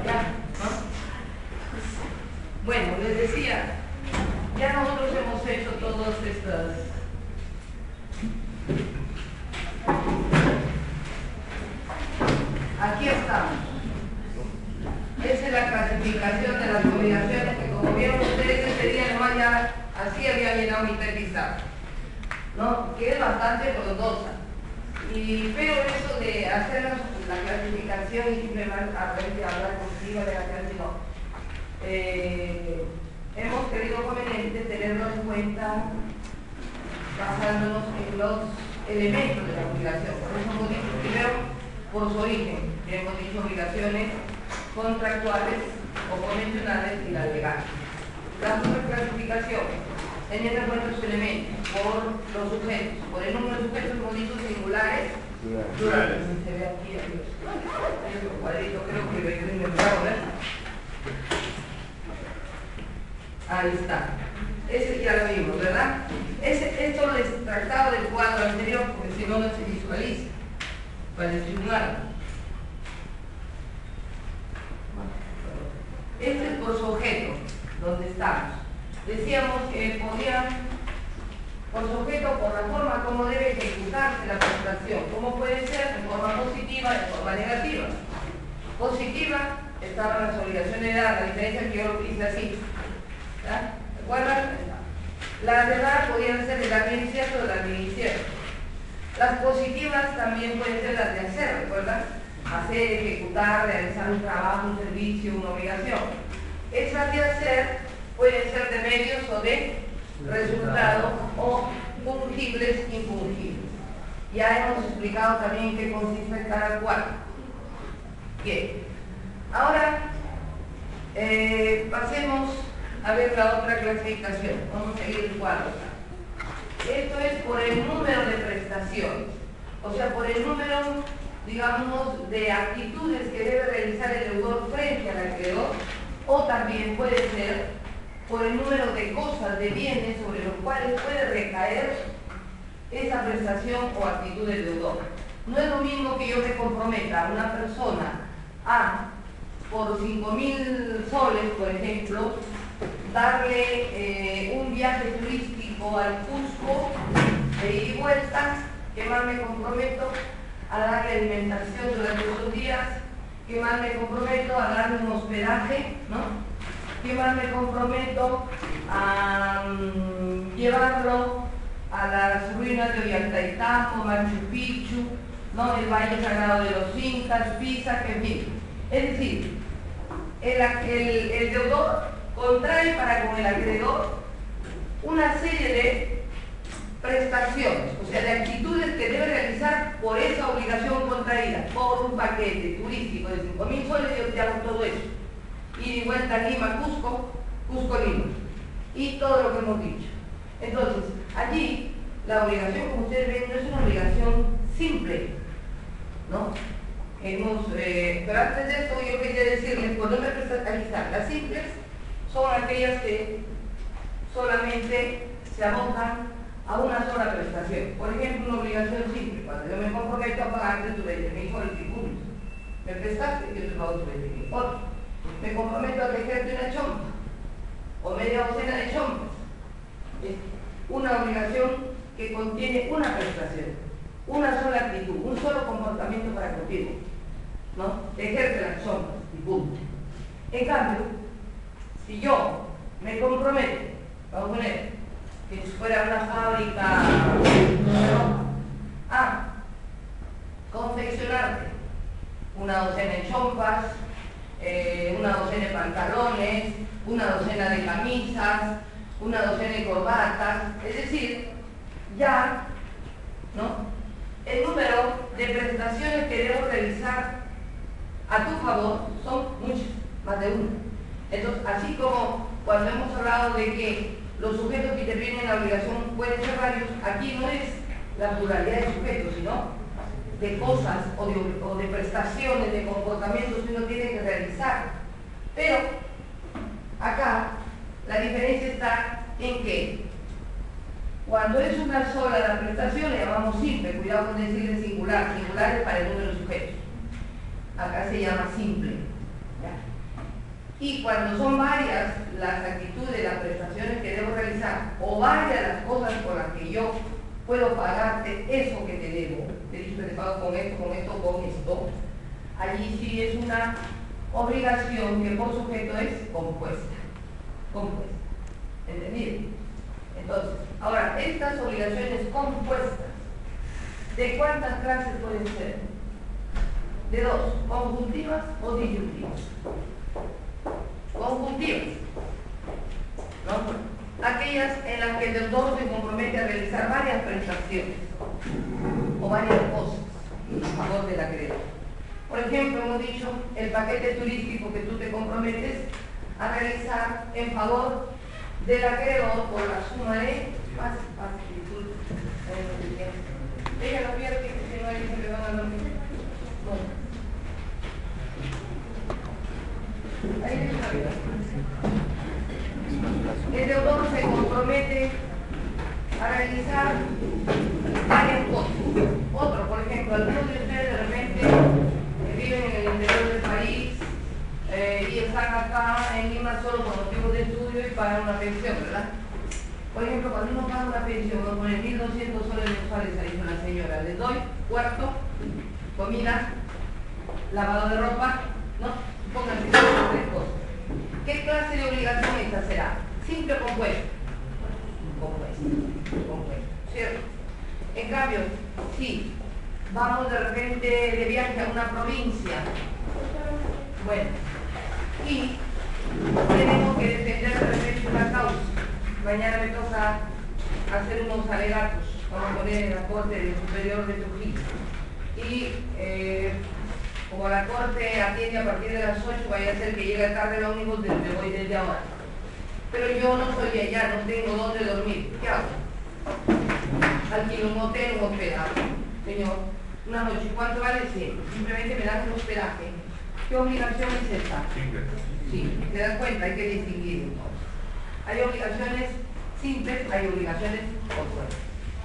¿Ya? ¿No? Bueno, les decía, ya nosotros hemos hecho todas estas... Aquí estamos. Esa es la clasificación de las obligaciones que, como vieron ustedes, ese día nomás ya así había llenado mi listado, ¿no? Que es bastante frondosa. Pero eso de hacer la clasificación y simplemente hablar contigo de la clase, no. Hemos querido conveniente tenerlo en cuenta basándonos en los elementos de la obligación. Por eso hemos dicho primero por su origen, hemos dicho obligaciones contractuales o convencionales y las legales. La clasificación, teniendo en cuenta sus elementos, por los sujetos, por el número de sujetos hemos dicho singulares, plurales. Se ve aquí, hay otro cuadrito, creo que lo he inventado, ¿verdad? Ahí está. Ese ya lo vimos, ¿verdad? Esto lo he extractado del cuadro anterior porque si no, no se visualiza. Para el tribunal. Este es por su objeto, donde estamos. Decíamos que podían, por su objeto, por la forma como debe ejecutarse la prestación. ¿Cómo puede ser? De forma positiva, de forma negativa. Positiva, estaban las obligaciones de edad, la diferencia es que yo lo hice así. ¿Ya? ¿Recuerdan? Las de edad podían ser de la bien incierto o de la bien incierto. Las positivas también pueden ser las de hacer, ¿recuerdan? Hacer, ejecutar, realizar un trabajo, un servicio, una obligación. Esas de hacer pueden ser de medios o de resultado o fungibles, infungibles. Ya hemos explicado también en qué consiste cada cual. Bien. Ahora, pasemos a ver la otra clasificación. Vamos a seguir el cuadro. Esto es por el número de prestaciones, o sea, por el número, digamos, de actitudes que debe realizar el deudor frente al acreedor, o también puede ser por el número de cosas, de bienes sobre los cuales puede recaer esa prestación o actitud del deudor. No es lo mismo que yo me comprometa a una persona a, por 5.000 soles, por ejemplo, darle un viaje turístico al Cusco de ida y vuelta, que más me comprometo a darle alimentación durante esos días, que más me comprometo a darle un hospedaje, ¿no? Que más me comprometo a llevarlo a las ruinas de Ollantaytambo, Machu Picchu, ¿no? El Valle Sagrado de los Incas, Pisa, en fin. Es decir, el deudor contrae para con el acreedor una serie de prestaciones, o sea, de actitudes que debe realizar por esa obligación contraída, por un paquete turístico de 5.000 soles, yo te hago todo eso. Y de vuelta a Lima, Cusco, Lima. Y todo lo que hemos dicho. Entonces, allí, la obligación, como ustedes ven, no es una obligación simple, ¿no? Pero antes de esto, yo quería decirles, por no representalizar, las simples son aquellas que solamente se abocan a una sola prestación. Por ejemplo, una obligación simple, cuando yo me comprometo a pagarte tu 20.000 soles tributos. Me prestaste, yo te pago tu 20.000. Otro, me comprometo a tejerte una chompa, o media docena de chompas. Es una obligación que contiene una prestación, una sola actitud, un solo comportamiento para contigo, ¿no? Tejerte las chompas y punto. En cambio, si yo me comprometo, vamos a poner, que si fuera una fábrica de ropa, a confeccionarte una docena de chompas, una docena de pantalones, una docena de camisas, una docena de corbatas, es decir, ya, ¿no? El número de prestaciones que debo realizar a tu favor son muchas, más de una. Entonces, así como cuando hemos hablado de que los sujetos que intervienen en la obligación pueden ser varios, aquí no es la pluralidad de sujetos, sino de cosas o de prestaciones, de comportamientos que uno tiene que realizar. Pero acá la diferencia está en que cuando es una sola la prestación le llamamos simple, cuidado con decirle singular, singular es para el número de sujetos. acá se llama simple. ¿Ya? Y cuando son varias las actitudes, las prestaciones que debo realizar, o varias las cosas por las que yo puedo pagarte eso que te debo, te he dicho que te pago con esto, con esto, con esto, allí sí es una obligación que por sujeto es compuesta. Compuesta. ¿Entendido? Entonces, ahora, estas obligaciones compuestas, ¿de cuántas clases pueden ser? De dos, conjuntivas o disyuntivas. Conjuntivas, ¿no? Aquellas en las que el deudor se compromete a realizar varias prestaciones o varias cosas a favor del acreedor. Por ejemplo, hemos dicho el paquete turístico que tú te comprometes a realizar en favor del acreedor por la suma de ella lo pierde, que no hay que le van a dormir. Bueno. Ahí el deudor se compromete a realizar varias cosas. Otro, por ejemplo, algunos de ustedes de repente viven en el interior del país y están acá en Lima solo por motivos de estudio y pagan una pensión, ¿verdad? Por ejemplo, cuando uno paga una pensión, uno pone 1.200 soles mensuales, ha dicho la señora, les doy cuarto, comida, lavado de ropa, ¿no? Pónganse esas tres cosas. ¿Qué clase de obligación esta será? ¿Simple o compuesta? Compuesta, ¿cierto? En cambio, si vamos de repente de viaje a una provincia, bueno, y tenemos que defender de repente una causa, mañana me toca hacer unos alegatos, vamos a poner en la Corte del Superior de Trujillo, y como la Corte atiende a partir de las 8, vaya a ser que llegue tarde el ómnibus, me voy desde ahora. Pero yo no soy de allá, no tengo dónde dormir. ¿Qué hago? Alquilo un hotel, un hospedaje. Señor, una noche, ¿cuánto vale? 100. Simplemente me dan un hospedaje. ¿Qué obligación es esta? Sí, ¿te das cuenta? Hay que distinguir entonces. Hay obligaciones simples, hay obligaciones compuestas.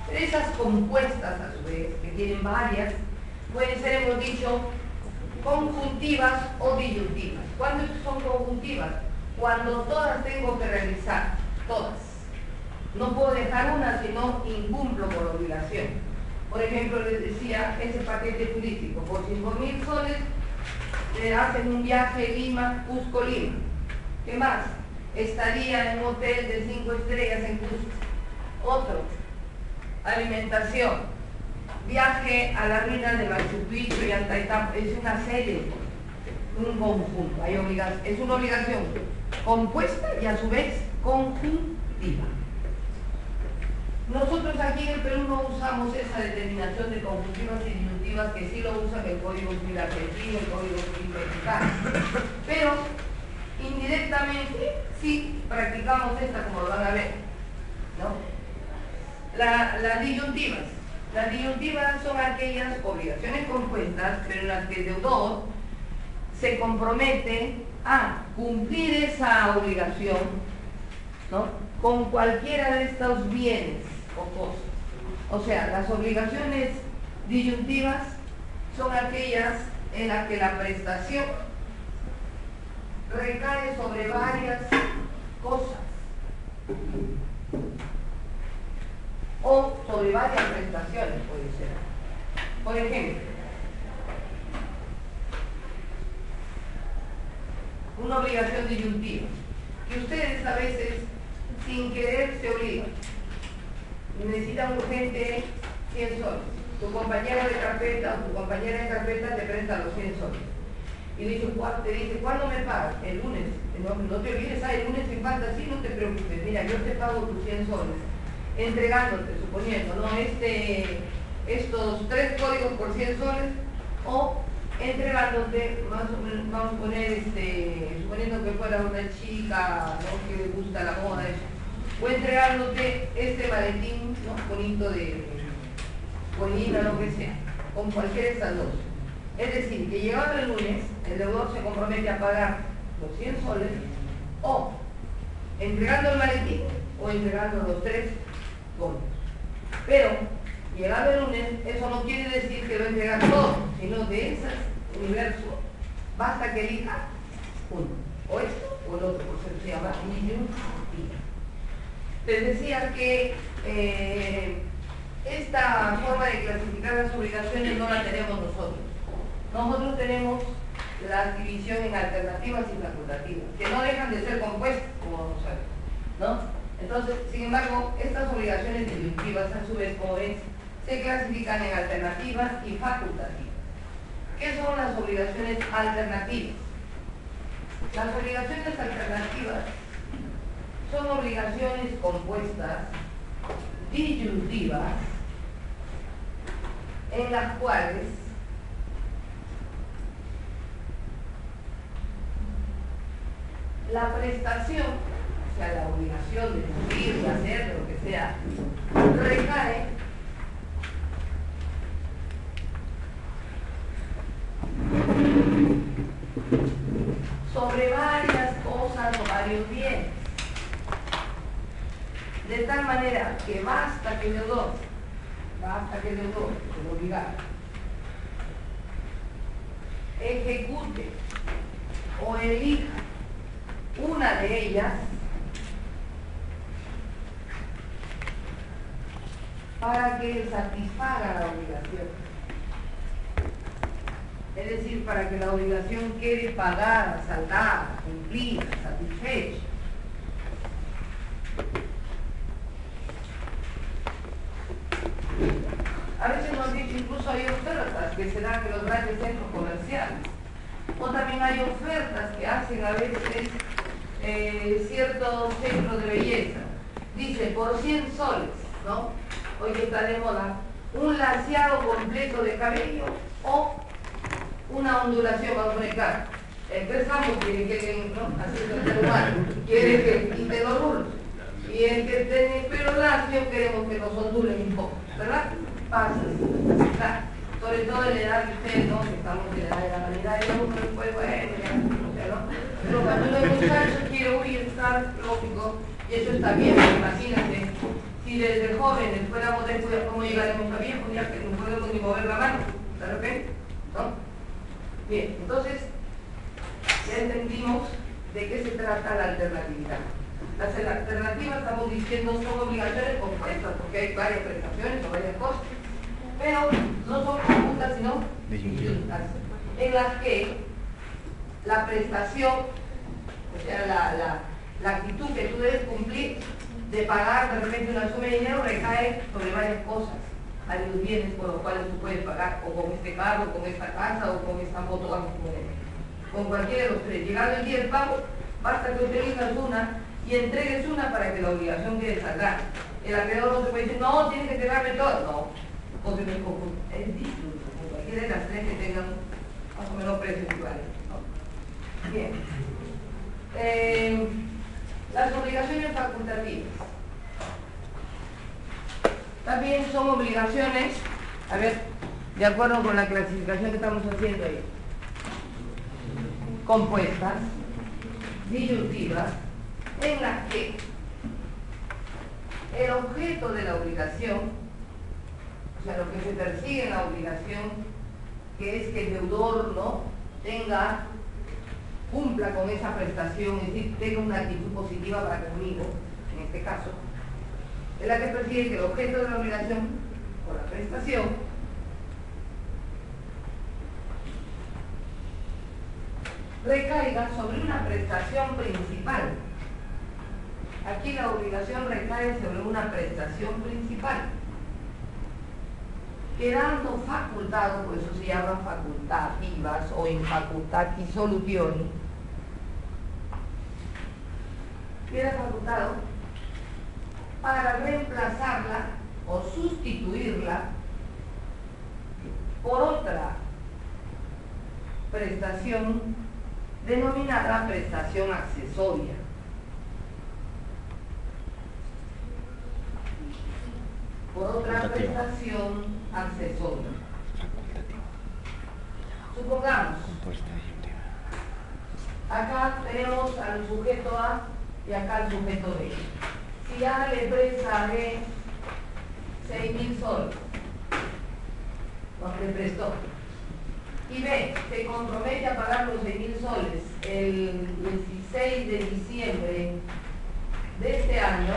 Pero esas compuestas, a su vez, que tienen varias, pueden ser, hemos dicho, conjuntivas o disyuntivas. ¿Cuándo son conjuntivas? Cuando todas tengo que realizar, todas. No puedo dejar una si no incumplo con la obligación. Por ejemplo, les decía, ese paquete turístico, por 5.000 soles, hacen un viaje Lima, Cusco, Lima. ¿Qué más? Estaría en un hotel de 5 estrellas en Cusco. Otro, alimentación. Viaje a la ruina de Machu Picchu y Antaitampa, es una serie, un conjunto, es una obligación compuesta y a su vez conjuntiva. Nosotros aquí en el Perú no usamos esa determinación de conjuntivas y disyuntivas que sí lo usan el Código Civil argentino, el Código Civil mexicano, pero indirectamente sí practicamos esta, como lo van a ver, ¿no? Las disyuntivas. Las disyuntivas son aquellas obligaciones compuestas, pero en las que el deudor se compromete a cumplir esa obligación, ¿no? Con cualquiera de estos bienes o cosas. O sea, las obligaciones disyuntivas son aquellas en las que la prestación recae sobre varias cosas o sobre varias prestaciones, puede ser. Por ejemplo, una obligación disyuntiva, que ustedes a veces, sin querer, se obligan. Necesitan urgente 100 soles. Tu compañero de carpeta o tu compañera de carpeta te presta los 100 soles. Y te dice, ¿cuándo me pagas? El lunes. No te olvides, el lunes sin falta, sí, no te preocupes. Mira, yo te pago tus 100 soles. Entregándote, suponiendo, ¿no? Estos 3 códigos por 100 soles, o entregándote, vamos a poner, suponiendo que fuera una chica, ¿no? Que le gusta la moda, eso, o entregándote este maletín, ¿no? Bonito de colina, lo que sea, con cualquiera de estas dos. Es decir, que llegado el lunes, el deudor se compromete a pagar los 100 soles, o entregando el maletín, o entregando los 3 códigos. Pero, llegado el lunes, eso no quiere decir que lo entregan todo, sino de ese universo basta que elija uno, o esto o el otro, por eso se llama disyuntiva. Les decía que esta forma de clasificar las obligaciones no la tenemos nosotros. Nosotros tenemos la división en alternativas y facultativas, que no dejan de ser compuestas, como vamos a ver, ¿no? Entonces, sin embargo, estas obligaciones disyuntivas, a su vez, como ven, se clasifican en alternativas y facultativas. ¿Qué son las obligaciones alternativas? Las obligaciones alternativas son obligaciones compuestas, disyuntivas, en las cuales la prestación, o sea, la obligación de cumplir, de hacer, de lo que sea, recae sobre varias cosas o varios bienes, de tal manera que basta que el deudor, el obligado, ejecute o elija una de ellas para que satisfaga la obligación. Es decir, para que la obligación quede pagada, saldada, cumplida, satisfecha. A veces nos dicen, incluso hay ofertas que se dan en los grandes centros comerciales. O también hay ofertas que hacen a veces ciertos centros de belleza. Dice, por 100 soles, ¿no? Hoy que está de moda, un laseado completo de cabello o una ondulación, vamos a poner claro. El préstamo quiere que, ¿no? Así es el ser humano, quiere que quite los rulos. Y el que tiene pelo lacio queremos que nos ondulen un poco, ¿verdad? Pasa, ¿verdad? Sobre todo en la edad de ustedes, ¿no? Que estamos en la edad de la vanidad, y uno después, bueno, ya, o sea, ¿no? Pero cuando uno es muchacho quiere huir, estar lógico, y eso está bien, imagínense. Si desde jóvenes fuéramos de estudiar, ¿cómo llegaremos a viejos? Ya que no podemos ni mover la mano, ¿está bien? ¿No? Bien, entonces, ya entendimos de qué se trata la alternatividad. Las alternativas, estamos diciendo, son obligaciones compuestas, porque hay varias prestaciones o varias cosas, pero no son conjuntas, sino distintas, en las que la prestación, o sea, la actitud que tú debes cumplir de pagar de repente una suma de dinero recae sobre varias cosas, varios bienes por los cuales tú puedes pagar, o con este carro, con esta casa, o con esta moto, vamos a poner, con cualquiera de los tres. Llegado el día del pago, basta que utilizas una y entregues una para que la obligación quede saldada. El acreedor no se puede decir, no, tienes que entregarme todo. No, porque es distinto, con cualquiera de las tres que tengan más o menos precios iguales, ¿no? Bien. Las obligaciones facultativas también son obligaciones, a ver, de acuerdo con la clasificación que estamos haciendo ahí, compuestas, disyuntivas, en las que el objeto de la obligación, o sea, lo que se persigue en la obligación, que es que el deudor, ¿no?, cumpla con esa prestación, es decir, tenga una actitud positiva para conmigo, en este caso, es la que persigue que el objeto de la obligación o la prestación recaiga sobre una prestación principal. Aquí la obligación recae sobre una prestación principal, quedando facultado, por eso se llaman facultativas o in facultati solutioni, queda facultado para reemplazarla o sustituirla por otra prestación denominada prestación accesoria. Por otra prestación accesoria. Supongamos, acá tenemos al sujeto A y acá al sujeto B. Si A le presta a B 6.000 soles, nos le prestó, Y B, se compromete a pagar los 6.000 soles el 16 de diciembre de este año,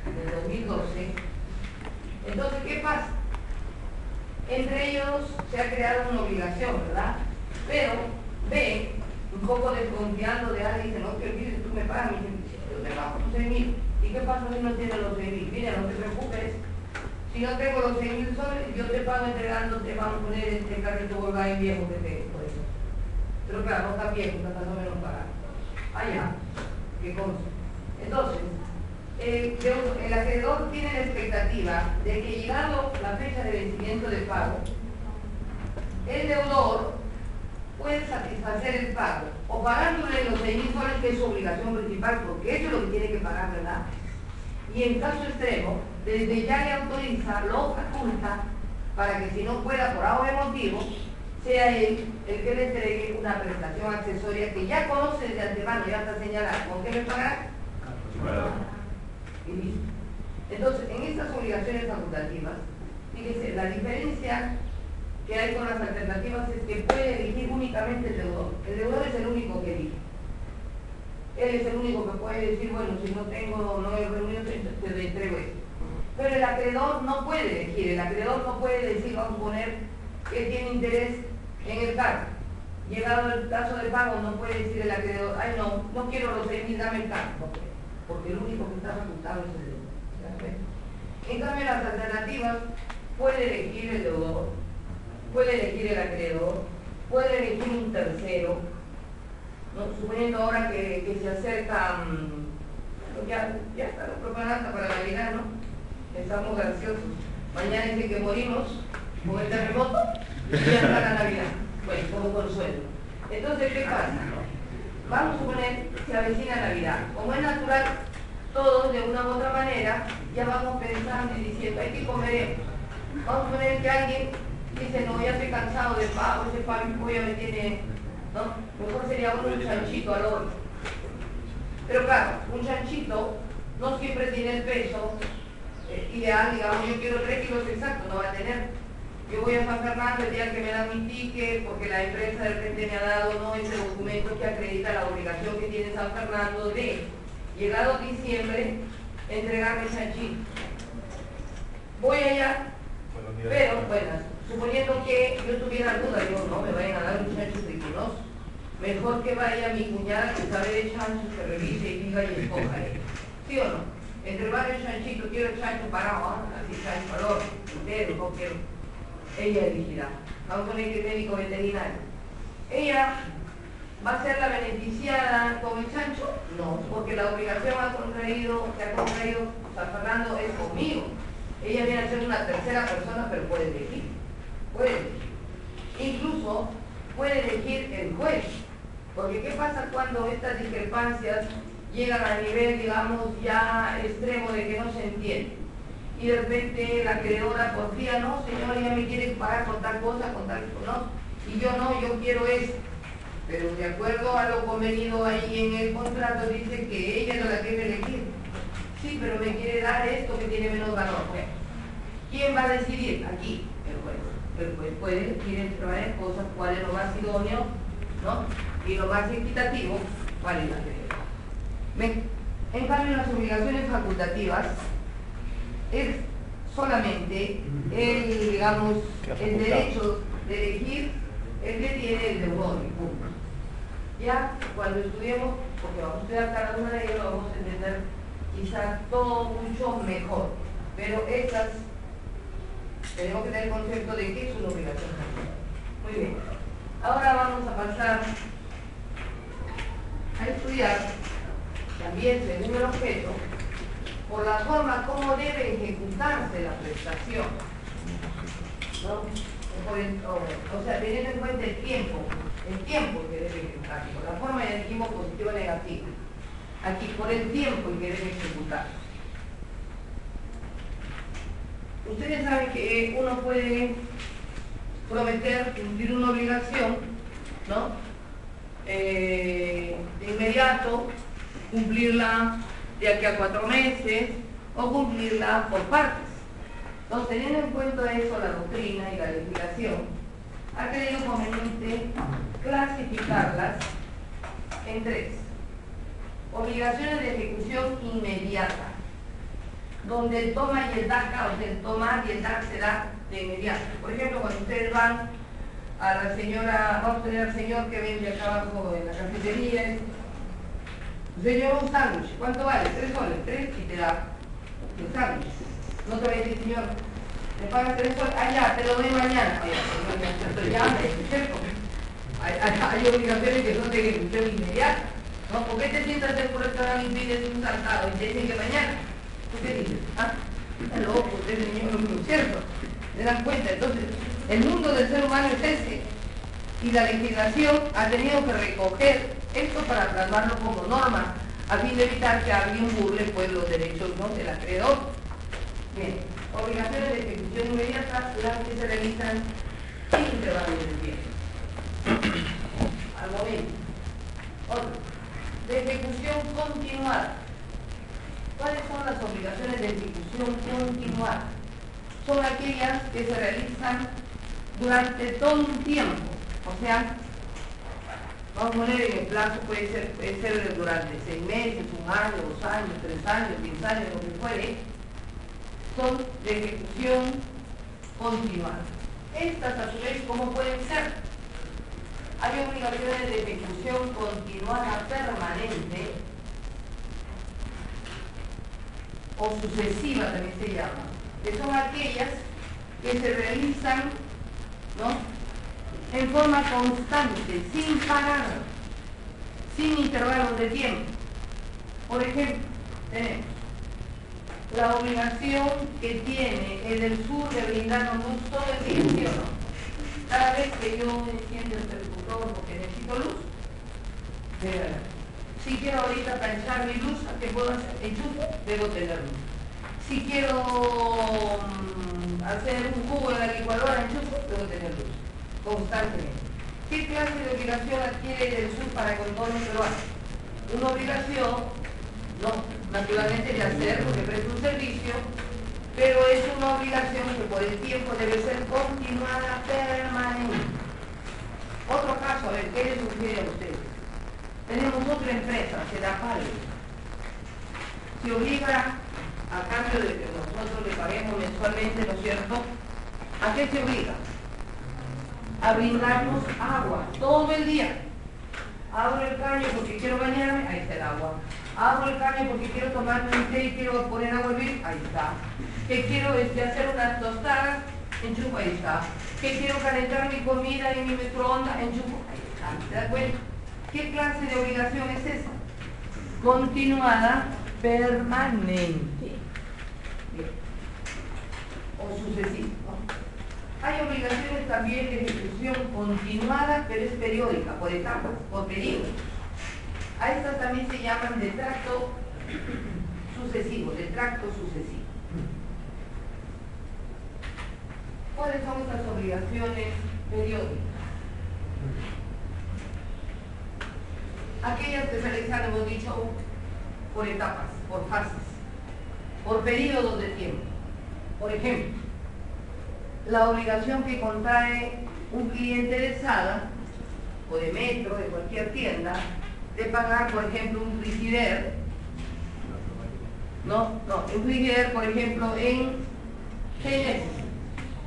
del 2012, entonces, ¿qué pasa? Entre ellos se ha creado una obligación, ¿verdad? Pero B, un poco desconfiando de alguien, dice, no te olvides, tú me pagas, yo te pago los 6.000. ¿Y qué pasa si no tienes los 6.000? Mira, no te preocupes. Si no tengo los 6.000 soles, yo te pago entregándote, vamos a poner este carrito Volkswagen viejo que tengo, por eso. Pero claro, no está viejo, está más o menos pagado. Allá, qué cosa. Entonces, el acreedor tiene la expectativa de que llegado la fecha de vencimiento de pago, el deudor puede satisfacer el pago, o pagándole los 6.000 soles, que es su obligación principal, porque eso es lo que tiene que pagar, ¿verdad? Y en caso extremo, desde ya le autoriza, lo faculta, para que si no fuera por algo de motivo, sea él el que le entregue una prestación accesoria que ya conoce de antemano, ya está señalada. ¿Con qué me pagará? Y listo. Entonces, en estas obligaciones facultativas, fíjese, la diferencia que hay con las alternativas es que puede elegir únicamente el deudor. El deudor es el único que elige. Él es el único que puede decir, bueno, si no he reunido, te entrego esto. Pero el acreedor no puede elegir, el acreedor no puede decir, vamos a poner, que tiene interés en el cargo. Llegado el caso de pago, no puede decir el acreedor, ay no quiero los 6.000, dame el cargo. Porque el único que está facultado es el deudor. En cambio, las alternativas, puede elegir el deudor, puede elegir el acreedor, puede elegir un tercero, ¿no? Suponiendo ahora que se acerca, ya está la propaganda para Navidad, ¿no? Estamos ansiosos. Mañana dicen que morimos con el terremoto y ya está la Navidad. Bueno, como consuelo. Entonces, ¿qué pasa? Vamos a suponer que se avecina Navidad. Como es natural, todos de una u otra manera ya vamos pensando y diciendo, hay que comer. Vamos a suponer que alguien dice, no, ya estoy cansado de pavo, ese pavo y pollo me tiene, ¿no? Mejor sería un chanchito al horno. Pero claro, un chanchito no siempre tiene el peso ideal, digamos, yo quiero 3 kilos exactos, no va a tener. Yo voy a San Fernando el día que me dan mi ticket, porque la empresa de repente me ha dado, ¿no?, ese documento que acredita la obligación que tiene San Fernando de, llegado diciembre, entregarme el chanchito. Voy allá, pero, bueno, suponiendo que yo tuviera duda, yo no me vayan a dar un chancho triquinoso. Mejor que vaya mi cuñada que sabe de chanchos, que revise y diga y escoja. ¿Sí o no? Entre varios chanchitos, quiero el chancho parado, así chancho valor, entero, no quiero. Ella elegirá. Vamos a poner que es médico veterinario. ¿Ella va a ser la beneficiada con el chancho? No, porque la obligación que ha contraído San Fernando es conmigo. Ella viene a ser una tercera persona, pero puede elegir. Puede elegir. Incluso puede elegir el juez. Porque ¿qué pasa cuando estas discrepancias llegan a nivel, digamos, ya extremo de que no se entiende? Y de repente la acreedora confía, no, señor, ella me quiere pagar con tal cosa, no. Y yo no, yo quiero eso. Pero de acuerdo a lo convenido ahí en el contrato, dice que ella no la quiere elegir. Sí, pero me quiere dar esto que tiene menos valor. Bueno, ¿quién va a decidir? Aquí, el juez. El juez puede elegir entre varias cosas cuál es lo más idóneo, ¿no? Y lo más equitativo, cuál es la que. En cambio, las obligaciones facultativas es solamente el, digamos, el derecho de elegir el que tiene el deudor y punto. Ya cuando estudiemos, porque vamos a estudiar cada una de ellas, lo vamos a entender quizás todo mucho mejor. Pero estas, tenemos que tener el concepto de qué es una obligación facultativa. Muy bien. Ahora vamos a pasar a estudiar, también según el objeto, por la forma como debe ejecutarse la prestación, ¿no? O sea, teniendo en cuenta el tiempo que debe ejecutarse, por la forma ya dijimos positivo o negativo. Aquí, por el tiempo en que debe ejecutarse. Ustedes saben que uno puede prometer cumplir una obligación, ¿no? De inmediato, cumplirla de aquí a 4 meses, o cumplirla por partes. Entonces, teniendo en cuenta eso, la doctrina y la legislación ha creído conveniente clasificarlas en tres. Obligaciones de ejecución inmediata, donde el toma y el daca, o sea, el tomar y el dar se da de inmediato. Por ejemplo, cuando ustedes van a la señora, vamos a tener al señor que vende acá abajo en la cafetería, señor, un sándwich, ¿cuánto vale? 3 soles, 3 y te da el sándwich. No te va a decir, señor, me pagas 3 soles, ya, te lo doy mañana. ¿Cierto? Hay obligaciones que son de ejecución inmediata. ¿No? ¿Por qué te sientas en un restaurante y pides un saltado y te dicen que mañana? ¿Tú qué dices? Está loco, usted es niño, ¿cierto? ¿Se dan cuenta? Entonces, el mundo del ser humano es ese. Y la legislación ha tenido que recoger esto para plasmarlo como norma, a fin de evitar que alguien burle pues los derechos, ¿no?, del acreedor. Bien, obligaciones de ejecución inmediata, las que se realizan sin intervalos de tiempo. Al momento. Otro. De ejecución continuada. ¿Cuáles son las obligaciones de ejecución continuada? Son aquellas que se realizan durante todo un tiempo. O sea, vamos a poner en el plazo, puede ser durante 6 meses, 1 año, 2 años, 3 años, 10 años, lo que fuere. Son de ejecución continuada. Estas, a su vez, ¿cómo pueden ser? Hay obligaciones de ejecución continuada permanente o sucesiva también se llama, que son aquellas que se realizan, ¿no?, en forma constante, sin parar, sin intervalos de tiempo. Por ejemplo, tenemos la obligación que tiene el del sur de brindarnos luz todo el día, ¿sí o no? Cada vez que yo enciendo el televisor porque necesito luz, si quiero ahorita planchar mi luz, ¿qué puedo hacer? Enchufo, debo tener luz. Si quiero hacer un jugo en la licuadora, enchufo, debo tener luz. Constantemente. ¿Qué clase de obligación adquiere el sur para con todo el peruano? Una obligación, no, naturalmente de hacer porque presta un servicio, pero es una obligación que por el tiempo debe ser continuada, permanente. Otro caso, a ver, ¿qué les sugiere a ustedes? Tenemos otra empresa, Sedapal. Se obliga, a cambio de que nosotros le paguemos mensualmente, ¿no es cierto? ¿A qué se obliga? A brindarnos agua todo el día. Abro el caño porque quiero bañarme, ahí está el agua. Abro el caño porque quiero tomarme un té y quiero poner agua a hervir, ahí está. Que quiero hacer unas tostadas, enchufo, ahí está. Que quiero calentar mi comida en mi microondas, enchufo, ahí está. ¿Se da cuenta? ¿Qué clase de obligación es esa? Continuada, permanente. Bien. O sucesiva, ¿no? Hay obligaciones también de ejecución continuada, pero es periódica, por etapas, por periodos. A estas también se llaman de tracto sucesivo, de tracto sucesivo. ¿Cuáles son estas obligaciones periódicas? Aquellas que se realizan, hemos dicho, por etapas, por fases, por periodos de tiempo. Por ejemplo, la obligación que contrae un cliente de Sada, o de Metro, de cualquier tienda, de pagar, por ejemplo, un frigider, un frigider, por ejemplo, en 6 meses,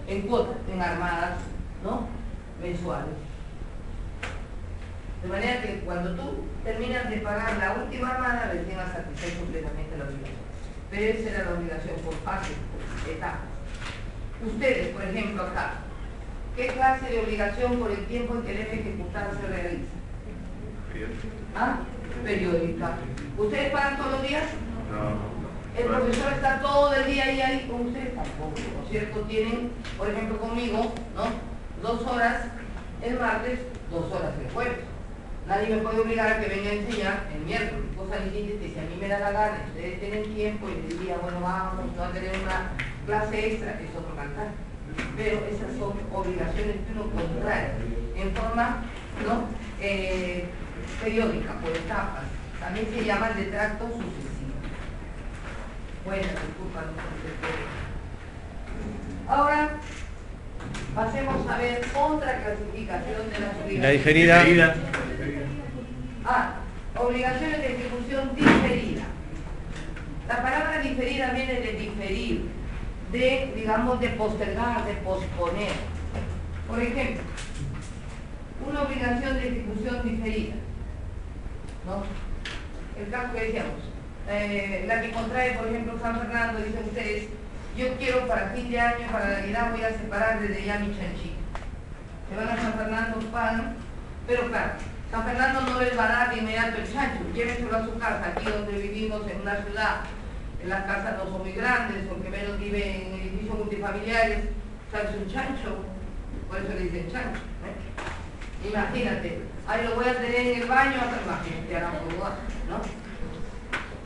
en cuotas, en armadas, mensuales. De manera que cuando tú terminas de pagar la última armada, recién has satisfecho completamente la obligación. Pero esa era la obligación por fase, por etapas. Ustedes, por ejemplo, acá, ¿qué clase de obligación por el tiempo en que debe ejecutar se realiza? Periódica. ¿Ustedes pagan todos los días? No. ¿El profesor está todo el día ahí con ustedes? Tampoco, ¿no es cierto? Tienen, por ejemplo, conmigo, 2 horas el martes, 2 horas el jueves. Nadie me puede obligar a que venga a enseñar el miércoles. Cosa distinta es que si a mí me da la gana, ustedes tienen tiempo y les diría, bueno, vamos a tener una clase extra, es otro cantar. Pero esas son obligaciones que uno contrae en forma periódica, por etapas. También se llaman de tracto sucesivo. Bueno, disculpa, no sé. Ahora, Pasemos a ver otra clasificación de las obligaciones. La diferida. Obligaciones de ejecución diferida. La palabra diferida viene de diferir, de, digamos, de postergar, de posponer. Por ejemplo, una obligación de ejecución diferida, ¿no? El caso que decíamos, la que contrae, por ejemplo, San Fernando, dicen ustedes, yo quiero para fin de año, para Navidad, voy a separar desde ya mi chanchito. Se van a San Fernando, pagan, pero claro, San Fernando no les va a dar de inmediato el chancho, llévenselo a su casa, aquí donde vivimos en una ciudad, las casas no son muy grandes, porque menos viven en edificios multifamiliares, ¿sabes? Un chancho, por eso le dicen chancho, ¿eh? Imagínate, ahí lo voy a tener en el baño, imagínate, hará un poco, ¿no?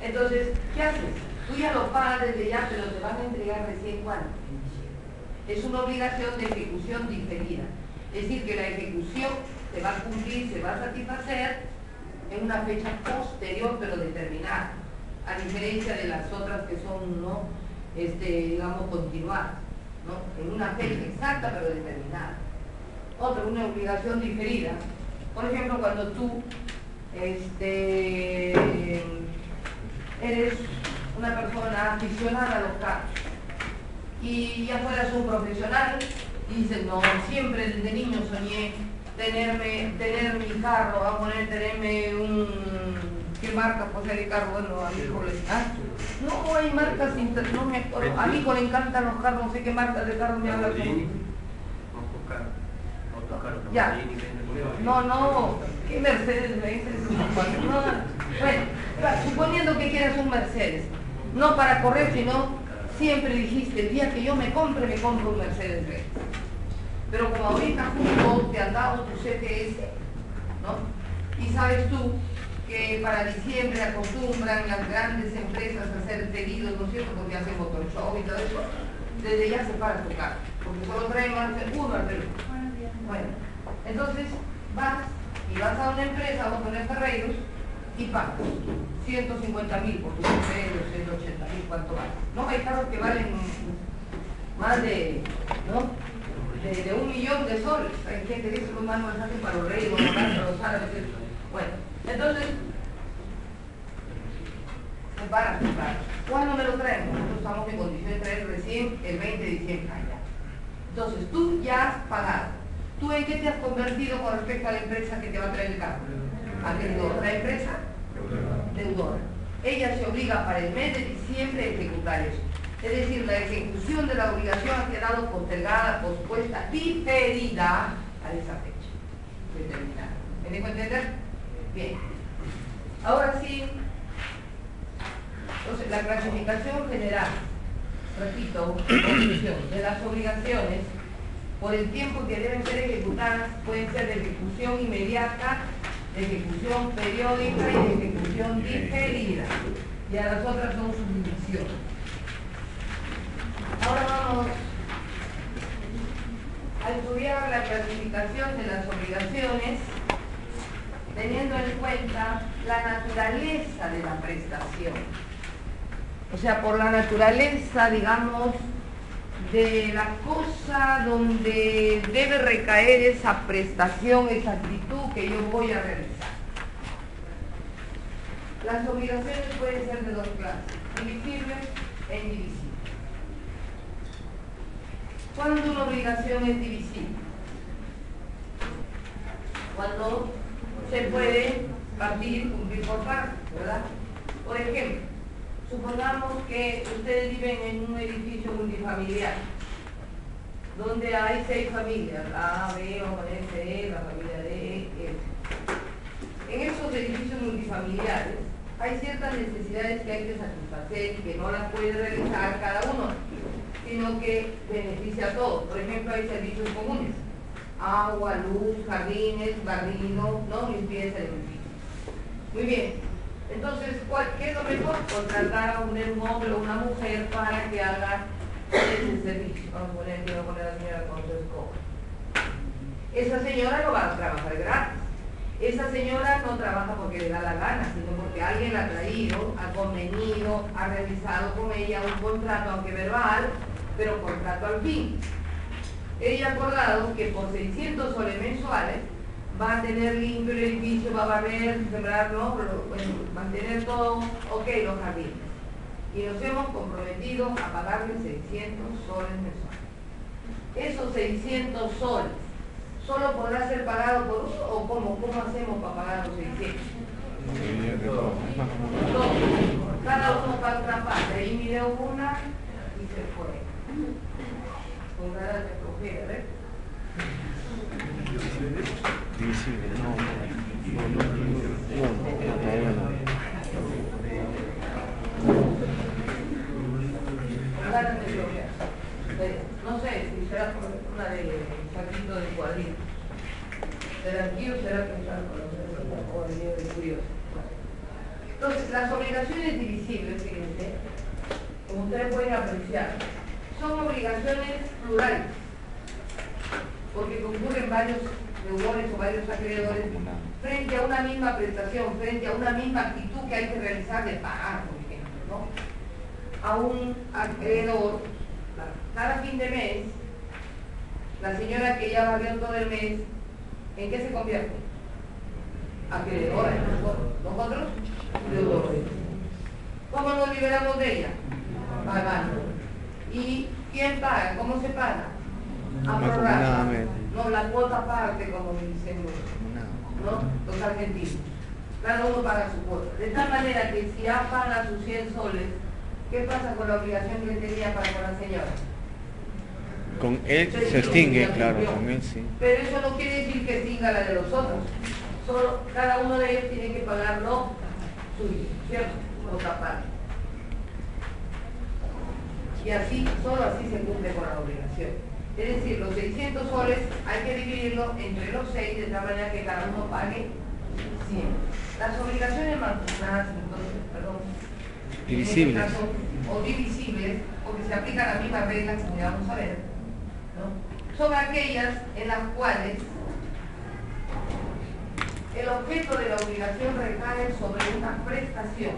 Entonces, ¿qué haces? Tú ya lo pagas desde ya, pero te van a entregar recién cuando. Es una obligación de ejecución diferida. Es decir, que la ejecución se va a cumplir, se va a satisfacer en una fecha posterior, pero determinada, a diferencia de las otras que son, ¿no? Digamos, continuadas, ¿no? En una fecha exacta, pero determinada. Otra, una obligación diferida. Por ejemplo, cuando tú eres una persona aficionada a los carros y ya fueras un profesional y dices, no, siempre desde niño soñé tener mi carro, a poner, tenerme un... ¿Qué marca posee el carro? Bueno, a mi hijo le... ¿Ah? No, hay marcas, no me acuerdo. A mi hijo le encantan los carros, no sé qué marcas de carro me habla. Ya. No, ¿qué Mercedes me dices? No, bueno, suponiendo que quieras un Mercedes, no para correr, sino siempre dijiste, el día que yo me compro un Mercedes-Benz. Pero como ahorita justo te han dado tu CTS, ¿no? Y sabes tú que para diciembre acostumbran las grandes empresas a hacer pedidos, ¿no es cierto? Porque hacen motor show y todo eso, desde ya separas tu carro, porque solo traen uno al Perú. Bueno, entonces vas a una empresa, vamos a poner Ferreiros, y pagas 150.000 por tu Mercedes, 180.000, ¿cuánto vale? No, hay carros que valen más de, ¿no? de 1 millón de soles. Hay gente que los manos hacen para los reyes, para los árabes. Bueno, entonces, separas tu carro. ¿Cuándo me lo traen? Nosotros estamos en condición de traer recién el 20 de diciembre allá. Entonces, tú ya has pagado. ¿Tú en qué te has convertido con respecto a la empresa que te va a traer el carro? Acreedor. ¿La empresa? Deudora. Ella se obliga para el mes de diciembre a ejecutar eso. Es decir, la ejecución de la obligación ha quedado postergada, pospuesta, diferida a esa fecha determinada. ¿Me dejo entender? Bien. Ahora sí, entonces la clasificación general, repito, de las obligaciones por el tiempo que deben ser ejecutadas pueden ser de ejecución inmediata, de ejecución periódica y de ejecución diferida. Y a las otras son subdivisiones. Ahora vamos a estudiar la clasificación de las obligaciones teniendo en cuenta la naturaleza de la prestación. O sea, por la naturaleza, digamos, de la cosa donde debe recaer esa prestación, esa actitud que yo voy a realizar. Las obligaciones pueden ser de dos clases, divisibles e indivisibles. ¿Cuándo una obligación es divisible? Cuando se puede partir, cumplir por partes, ¿verdad? Por ejemplo, supongamos que ustedes viven en un edificio multifamiliar donde hay 6 familias, A, B, vamos a poner C, la familia D, F. En esos edificios multifamiliares hay ciertas necesidades que hay que satisfacer y que no las puede realizar cada uno, sino que beneficia a todos. Por ejemplo, hay servicios comunes: agua, luz, jardines, barrido, ¿no? Limpieza del edificio. Muy bien. Entonces, ¿qué es lo mejor? Contratar a un hombre o una mujer para que haga ese servicio. Vamos a poner a la señora con su escoba. Esa señora no va a trabajar gratis. Esa señora no trabaja porque le da la gana, sino porque alguien la ha traído, ha convenido, ha realizado con ella un contrato, aunque verbal, pero contrato al fin. ella ha acordado que por 600 soles mensuales va a tener limpio el edificio, va a barrer, sembrar, ¿no? Bueno, mantener todo ok los jardines. Y nos hemos comprometido a pagarle 600 soles mensuales. Esos 600 soles, ¿solo podrá ser pagado por uno o cómo hacemos para pagar los 600? Dos. Cada uno paga una parte. Ahí miré una y se fue. Con ganas de flojera, ¿ves? Divisible, no. No sé si será por una de saquito de cuadrito. ¿Será aquí o será pensar con los o el niño de curioso? Entonces, las obligaciones divisibles, fíjense, como ustedes pueden apreciar, son obligaciones plurales, porque concurren varios deudores o varios acreedores frente a una misma prestación, frente a una misma actitud que hay que realizar de pagar, por ejemplo, ¿no? A un acreedor, cada fin de mes, la señora que ya barrió todo el mes, ¿en qué se convierte? Acreedora, nosotros, deudores. ¿Cómo nos liberamos de ella? Pagando. ¿Y quién paga? ¿Cómo se paga? A prorrata. No, la cuota parte, como dicen los argentinos. Cada uno paga su cuota. De tal manera que si ya paga sus 100 soles, ¿qué pasa con la obligación que tenía para con la señora? Con él se extingue, claro, con él sí. Pero eso no quiere decir que extinga la de los otros. Solo cada uno de ellos tiene que pagar lo suyo, ¿cierto? Otra parte. Y así, solo así se cumple con la obligación. Es decir, los 600 soles hay que dividirlo entre los 6 de tal manera que cada uno pague 100. Las obligaciones mancomunadas, entonces, perdón, divisibles. en este caso, o divisibles, porque se aplican las mismas reglas, como ya vamos a ver, ¿no? Son aquellas en las cuales el objeto de la obligación recae sobre una prestación,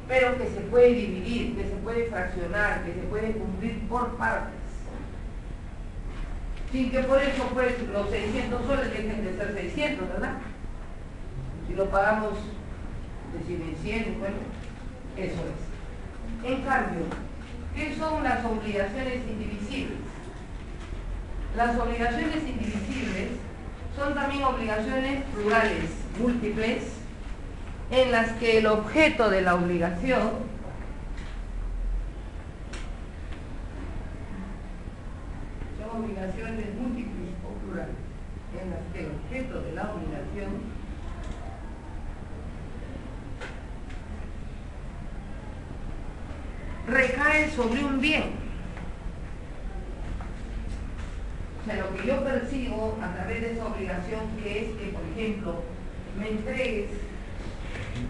pero que se puede dividir, que se puede fraccionar, que se puede cumplir por partes, sin que por eso pues los 600 soles dejen de ser 600, ¿verdad? Si lo pagamos, decir en 100, bueno, eso es. En cambio, ¿qué son las obligaciones indivisibles? Las obligaciones indivisibles son también obligaciones plurales, múltiples, en las que el objeto de la obligación son obligaciones múltiples o plurales, en las que el objeto de la obligación recae sobre un bien. O sea, lo que yo percibo a través de esa obligación, que es que, por ejemplo, me entregues,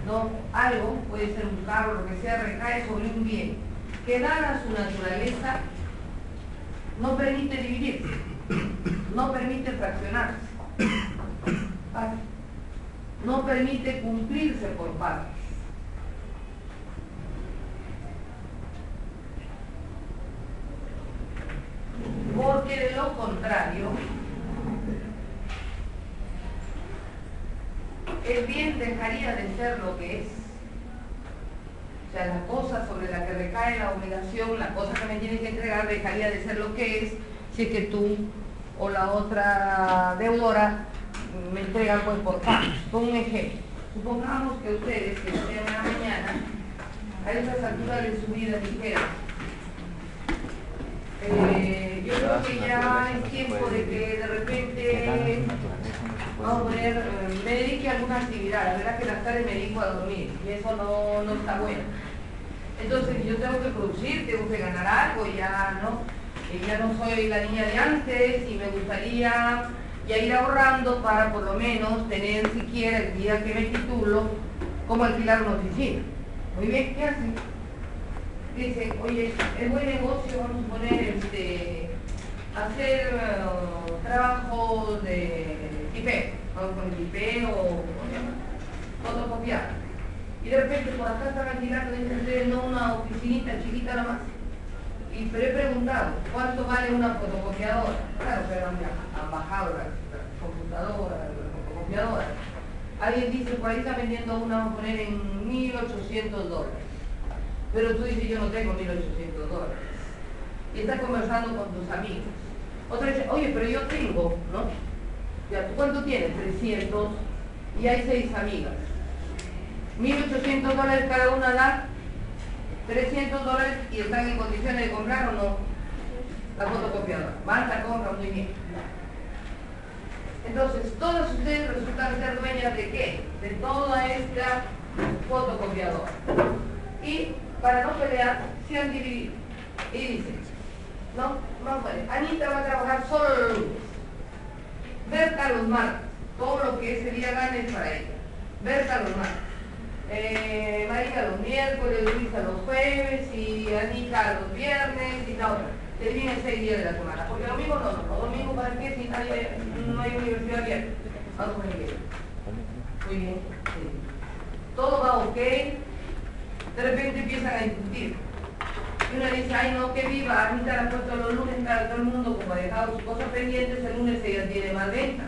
¿no?, algo, puede ser un carro, lo que sea, recae sobre un bien que, dada su naturaleza, no permite dividirse, no permite fraccionarse, ¿vale? No permite cumplirse por partes. Porque de lo contrario, el bien dejaría de ser lo que es. O sea, la cosa sobre la que recae la obligación, la cosa que me tiene que entregar, dejaría de ser lo que es, si es que tú o la otra deudora me entregan pues por partes. Con un ejemplo, supongamos que ustedes, que estudian en la mañana, a estas alturas de su vida dijeran, yo creo que ya es tiempo de que de repente, vamos a poner, me dedique a alguna actividad. La verdad que las tardes me dedico a dormir y eso no está bueno. Entonces yo tengo que producir, tengo que ganar algo, ya no soy la niña de antes y me gustaría ya ir ahorrando para por lo menos tener siquiera el día que me titulo como alquilar una oficina. Muy bien, ¿qué hacen? Dicen, oye, es buen negocio, vamos a poner, hacer trabajos de tipeo, vamos a poner tipeo o fotocopiar. Y de repente por acá están alquilando, dicen, no una oficinita chiquita nomás. Pero he preguntado, ¿cuánto vale una fotocopiadora? Claro, pero han bajado las computadoras, las fotocopiadoras. Alguien dice, por ahí está vendiendo una, vamos a poner en $1.800. Pero tú dices, yo no tengo $1.800. Y estás conversando con tus amigos. Otra dice, oye, pero yo tengo, ¿no? Ya, ¿tú cuánto tienes? 300. Y hay 6 amigas. $1.800 cada una da $300 y están en condiciones de comprar o no la fotocopiadora. Van, la compran muy bien. Entonces, todos ustedes resultan ser dueñas de ¿qué? De toda esta fotocopiadora. Y para no pelear, se han dividido. Y dicen, no, vamos a ver, Anita va a trabajar solo los lunes. Berta los martes. Todo lo que ese día gane es para ella. Berta los martes. Marina los miércoles, Luisa los jueves y Anita los viernes y la otra. Te vienen 6 días de la semana. Porque domingo no. Domingo para qué si no hay universidad abierta. Vamos con el bien. Muy bien. Sí. Todo va ok. De repente empiezan a discutir. Y uno dice, ay no, que viva, Anita la ha puesto los lunes para todo el mundo, como ha dejado sus cosas pendientes, el lunes ella tiene más ventas.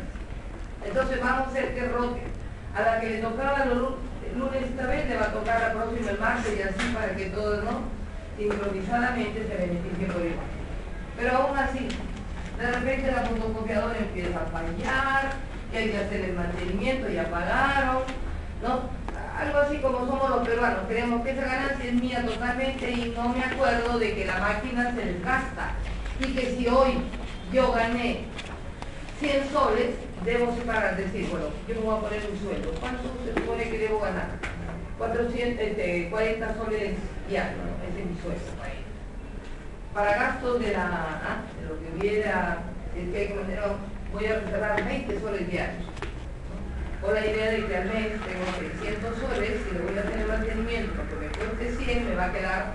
Entonces vamos a hacer que rote. A la que le tocaba los lunes esta vez, le va a tocar la próxima el martes y así para que todos, ¿no? Sincronizadamente se beneficien por igual. Pero aún así, de repente la fotocopiadora empieza a fallar, que hay que hacer el mantenimiento, ya pagaron, ¿no? Algo así como somos los peruanos, creemos que esa ganancia es mía totalmente y no me acuerdo de que la máquina se desgasta y que si hoy yo gané 100 soles, debo separar, decir, bueno, yo me voy a poner un sueldo. ¿Cuánto se supone que debo ganar? 40 soles diarios, ¿no? Ese es mi sueldo. Para gastos de lo que hubiera, es que hay que mantener, voy a reservar 20 soles diarios. Con la idea de que al mes tengo 600 soles y le voy a tener mantenimiento porque me cueste 100, me va a quedar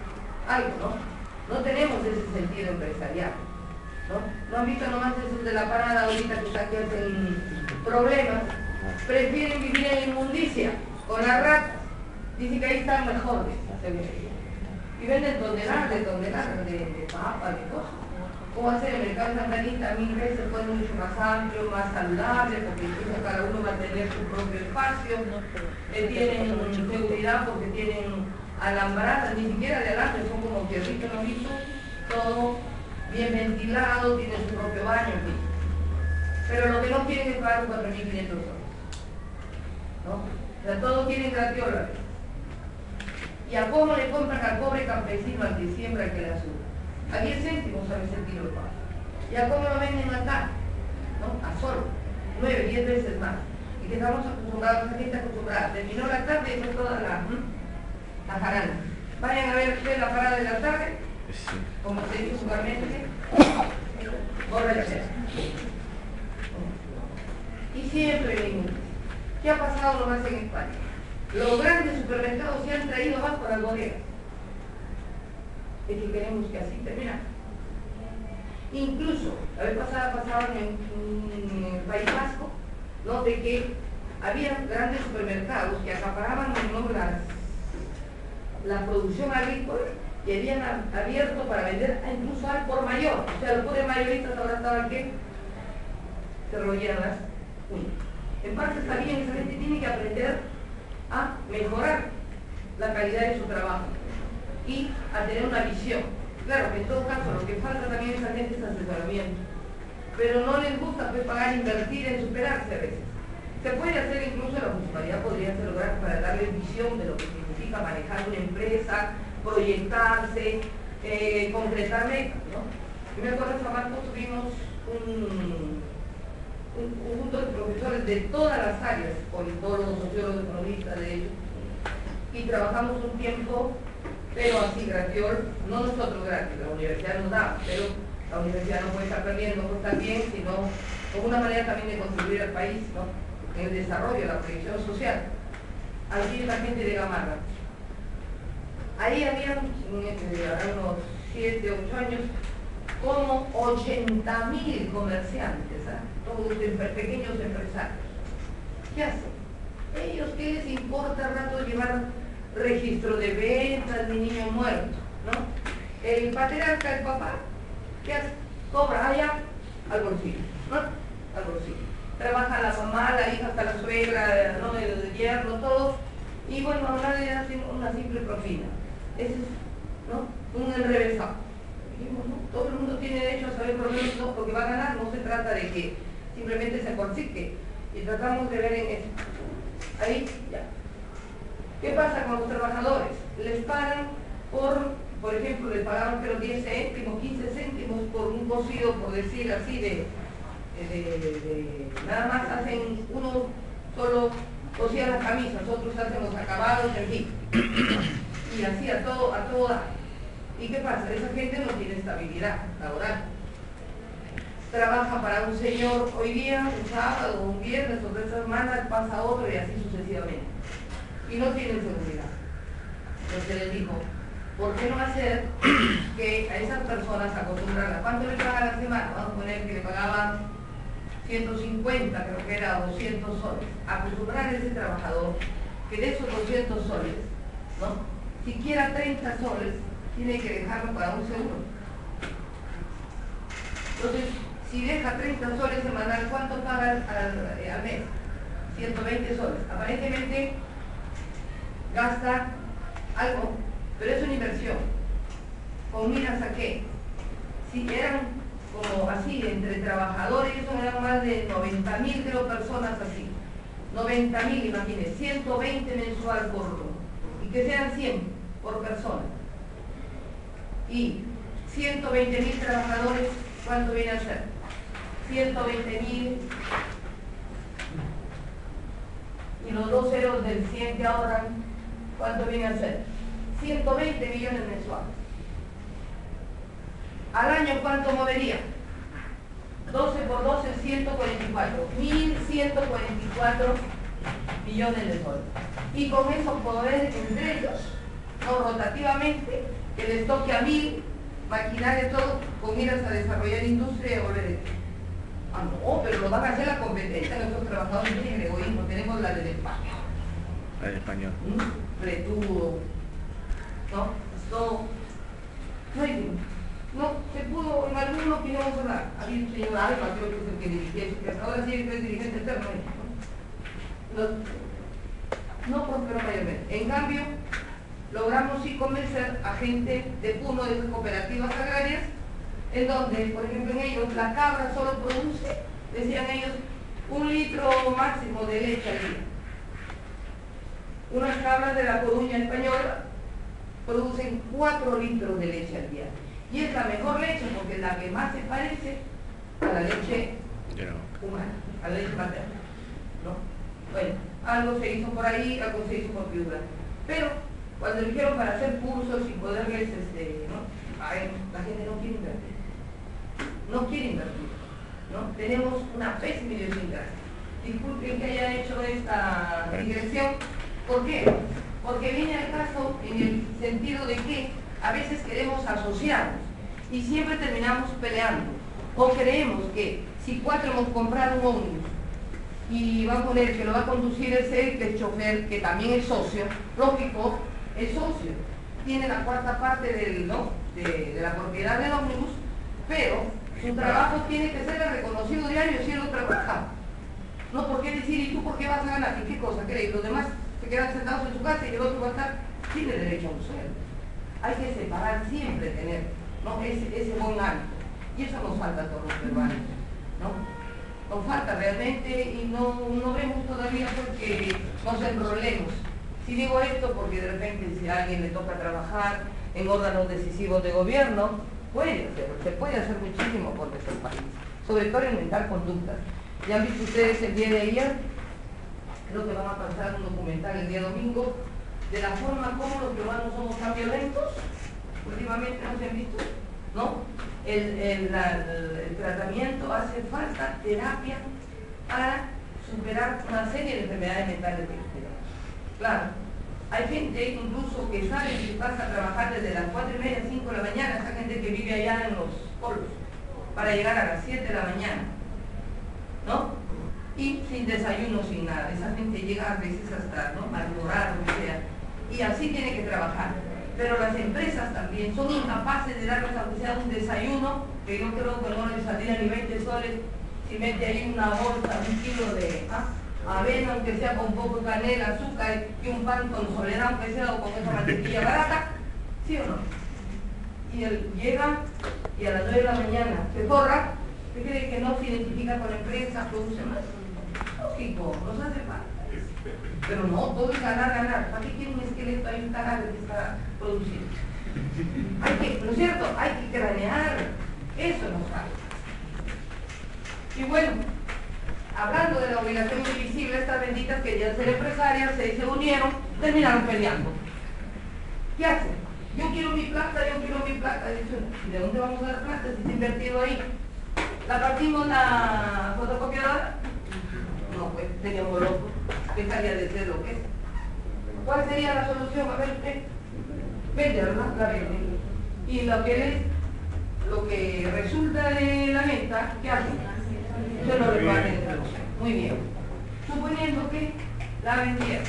algo, ¿no? No tenemos ese sentido empresarial, ¿no? No han visto nomás esos de la parada ahorita que están que hacen problemas, prefieren vivir en la inmundicia, con las ratas, dicen que ahí están mejores, y venden toneladas de papa, de cosas. ¿Cómo hacer el mercado de Santa Anita? 1000 veces fue mucho más amplio, más saludable, porque incluso cada uno va a tener su propio espacio, tienen seguridad porque tienen alambradas, ni siquiera de alambre, son como tierritos, ¿no visto? Todo bien ventilado, tiene su propio baño, en fin. Pero lo que no quieren es pagar 4.500 soles, ¿no? O sea, todos quieren gratiola. ¿Y a cómo le compran al pobre campesino al que siembra, al que le azúcar? A 10 céntimos a veces el kilo de papa. ¿Y a cómo lo venden acá? ¿No? A solo 9, 10 veces más. Y que estamos acostumbrados, la gente acostumbrada. Terminó la tarde y fue toda la jarana. Vayan a ver la parada de la tarde, como se dice vulgarmente, borrachera. Y siempre venimos. ¿Qué ha pasado nomás en España? Los grandes supermercados se han traído más por las bodegas. Es que queremos que así termine. Incluso, la vez pasada pasaban en el País Vasco, ¿no? De que había grandes supermercados que acaparaban, ¿no? la producción agrícola y habían abierto para vender incluso al por mayor. O sea, los pobres mayoristas ahora estaban que se royeran las uñas. En parte está bien, esa gente tiene que aprender a mejorar la calidad de su trabajo y a tener una visión. Claro que en todo caso lo que falta también a esa gente es asesoramiento, pero no les gusta pues pagar, invertir en superarse a veces. Se puede hacer, incluso la municipalidad podría hacer lograr para darles visión de lo que significa manejar una empresa, proyectarse, concretar metas, ¿no? Yo me acuerdo en San Marcos tuvimos un conjunto de profesores de todas las áreas, politólogos, sociólogos, economistas, de ellos, y trabajamos un tiempo, pero así gratiol, no nosotros gratis, la universidad nos da, pero la universidad no puede estar perdiendo, no puede estar bien, sino como una manera también de contribuir al país, ¿no? En el desarrollo, la proyección social. Allí la gente de Gamarra. Ahí había, unos 7, 8 años, como 80.000 comerciantes, ¿eh? Todos pequeños empresarios. ¿Qué hacen? Ellos, ¿qué les importa al rato llevar registro de ventas ni niño muerto? ¿No? El patriarca, el papá, ¿qué hace? Cobra allá al bolsillo, ¿no? Al bolsillo. Trabaja la mamá, la hija, hasta la suegra, ¿no? El yerno, todos. Y bueno, a nadie hace una simple propina. Ese es, ¿no? Un enrevesado. Dijimos, ¿no? Todo el mundo tiene derecho a saber por lo menos, no, porque va a ganar, no se trata de que simplemente se consigue. Y tratamos de ver en eso. Ahí, ya. ¿Qué pasa con los trabajadores? Les pagan por ejemplo, les pagaban pero 10 céntimos, 15 céntimos por un cocido, por decir así, nada más hacen uno solo cosía las camisas, otros hacen los acabados, en fin. Y así a todo dar. ¿Y qué pasa? Esa gente no tiene estabilidad laboral. Trabaja para un señor hoy día, un sábado, un viernes, o 3 semanas, pasa otro y así sucesivamente. Y no tienen seguridad. Entonces les digo, ¿por qué no hacer que a esas personas acostumbrarlas? ¿Cuánto le pagan a la semana? Vamos a poner que le pagaban 150, creo que era 200 soles. Acostumbrar a ese trabajador que de esos 200 soles, ¿no? Siquiera 30 soles tiene que dejarlo para un seguro. Entonces, si deja 30 soles semanal, ¿cuánto paga al mes? 120 soles. Aparentemente gasta algo, pero es una inversión. ¿Con miras a qué? Si eran como así, entre trabajadores, eso eran más de 90.000, creo, personas así. 90.000, imagínense, 120 mensual y que sean 100 por persona. Y 120.000 trabajadores, ¿cuánto viene a ser? 120.000, y los 2 ceros del 100 que ahorran, ¿cuánto viene a ser? 120 millones mensuales. Al año, ¿cuánto movería? 12 por 12, 144. 1.144 millones de soles. Y con eso poder entre ellos, no rotativamente, que les toque a 1.000, maquinaria todo, con miras a desarrollar industria y volver hecho. Ah, no, pero lo van a hacer la competencia. Nuestros trabajadores tienen egoísmo, tenemos la del español. La del español. Pretudo, ¿no? Todo. No, se pudo, en alguna opinión vamos a hablar. Había un señor Alba, creo que es el que dirigía eso, que ahora sí es dirigente eterno. No prosperó mayormente. En cambio, logramos sí convencer a gente de Puno, de esas cooperativas agrarias, en donde, por ejemplo, en ellos, la cabra solo produce, decían ellos, 1 litro máximo de leche al día. Unas cabras de la Coruña española producen 4 litros de leche al día. Y es la mejor leche porque es la que más se parece a la leche humana, a la leche materna, ¿no? Bueno, algo se hizo por ahí, algo se hizo por viuda. Pero cuando dijeron para hacer cursos y poderles, ¿no? Ay, la gente no quiere invertir. No quiere invertir, ¿no? Tenemos una pésima idiosincrasia. Disculpen que haya hecho esta digresión. ¿Por qué? Porque viene al caso en el sentido de que a veces queremos asociarnos y siempre terminamos peleando. O creemos que si 4 hemos comprado un ómnibus y va a poner que lo va a conducir el chofer, que también es socio, lógico, es socio. Tiene la 4ª parte de la propiedad del ómnibus, pero su trabajo tiene que ser reconocido diario si él lo trabaja. No, ¿por qué decir, y tú por qué vas a ganar? ¿Y qué cosa crees? Los demás se quedan sentados en su casa y el otro va a estar, tiene derecho a un sueldo. Hay que separar, siempre tener, ¿no? ese buen hábito. Y eso nos falta a todos los peruanos, ¿no? Nos falta realmente y no vemos todavía porque nos enrolemos. Si digo esto porque de repente si a alguien le toca trabajar en órganos decisivos de gobierno, se puede hacer muchísimo por nuestro país, sobre todo inventar conductas. Ya han visto ustedes el día de ayer, creo que van a pasar un documental el día domingo, de la forma como los peruanos somos tan violentos, últimamente no se han visto, ¿no? El tratamiento, hace falta terapia para superar una serie de enfermedades mentales que tenemos. Claro, hay gente incluso que sale de su casa a trabajar desde las 4:30, 5 de la mañana, esa gente que vive allá en los pueblos, para llegar a las 7 de la mañana, ¿no? Y sin desayuno, sin nada. Esa gente llega a veces hasta, ¿no?, malhumorada, lo que sea. Y así tiene que trabajar. pero las empresas también son incapaces de darles aunque sea un desayuno, que yo creo que no les saldría ni 20 soles si mete ahí una bolsa, un kilo de avena, aunque sea con poco canela, azúcar y un pan con soledad, aunque sea o con esa mantequilla barata, ¿sí o no? Y él llega y a las 9 de la mañana se forra. ¿Usted cree que no se identifica con la empresa, produce más? Lógico, nos hace falta. Pero no, todo es ganar, ganar. ¿Para qué quiere un esqueleto ahí un cadáver que está produciendo? Hay que, ¿no es cierto? Hay que cranear. Eso nos falta. Y bueno, hablando de la obligación indivisible, estas benditas querían ser empresarias, se unieron, terminaron peleando. ¿Qué hacen? Yo quiero mi plata, yo quiero mi plata. ¿Y de dónde vamos a dar plata si está invertido ahí? ¿La partimos la fotocopiadora? No, pues, teníamos locos. Dejaría de ser lo que es. ¿Cuál sería la solución? A ver, vende, ¿verdad? La vende. Y lo que resulta de la venta, ¿qué hacen? Se lo reparten entre los. Muy bien. Suponiendo que la vendieron.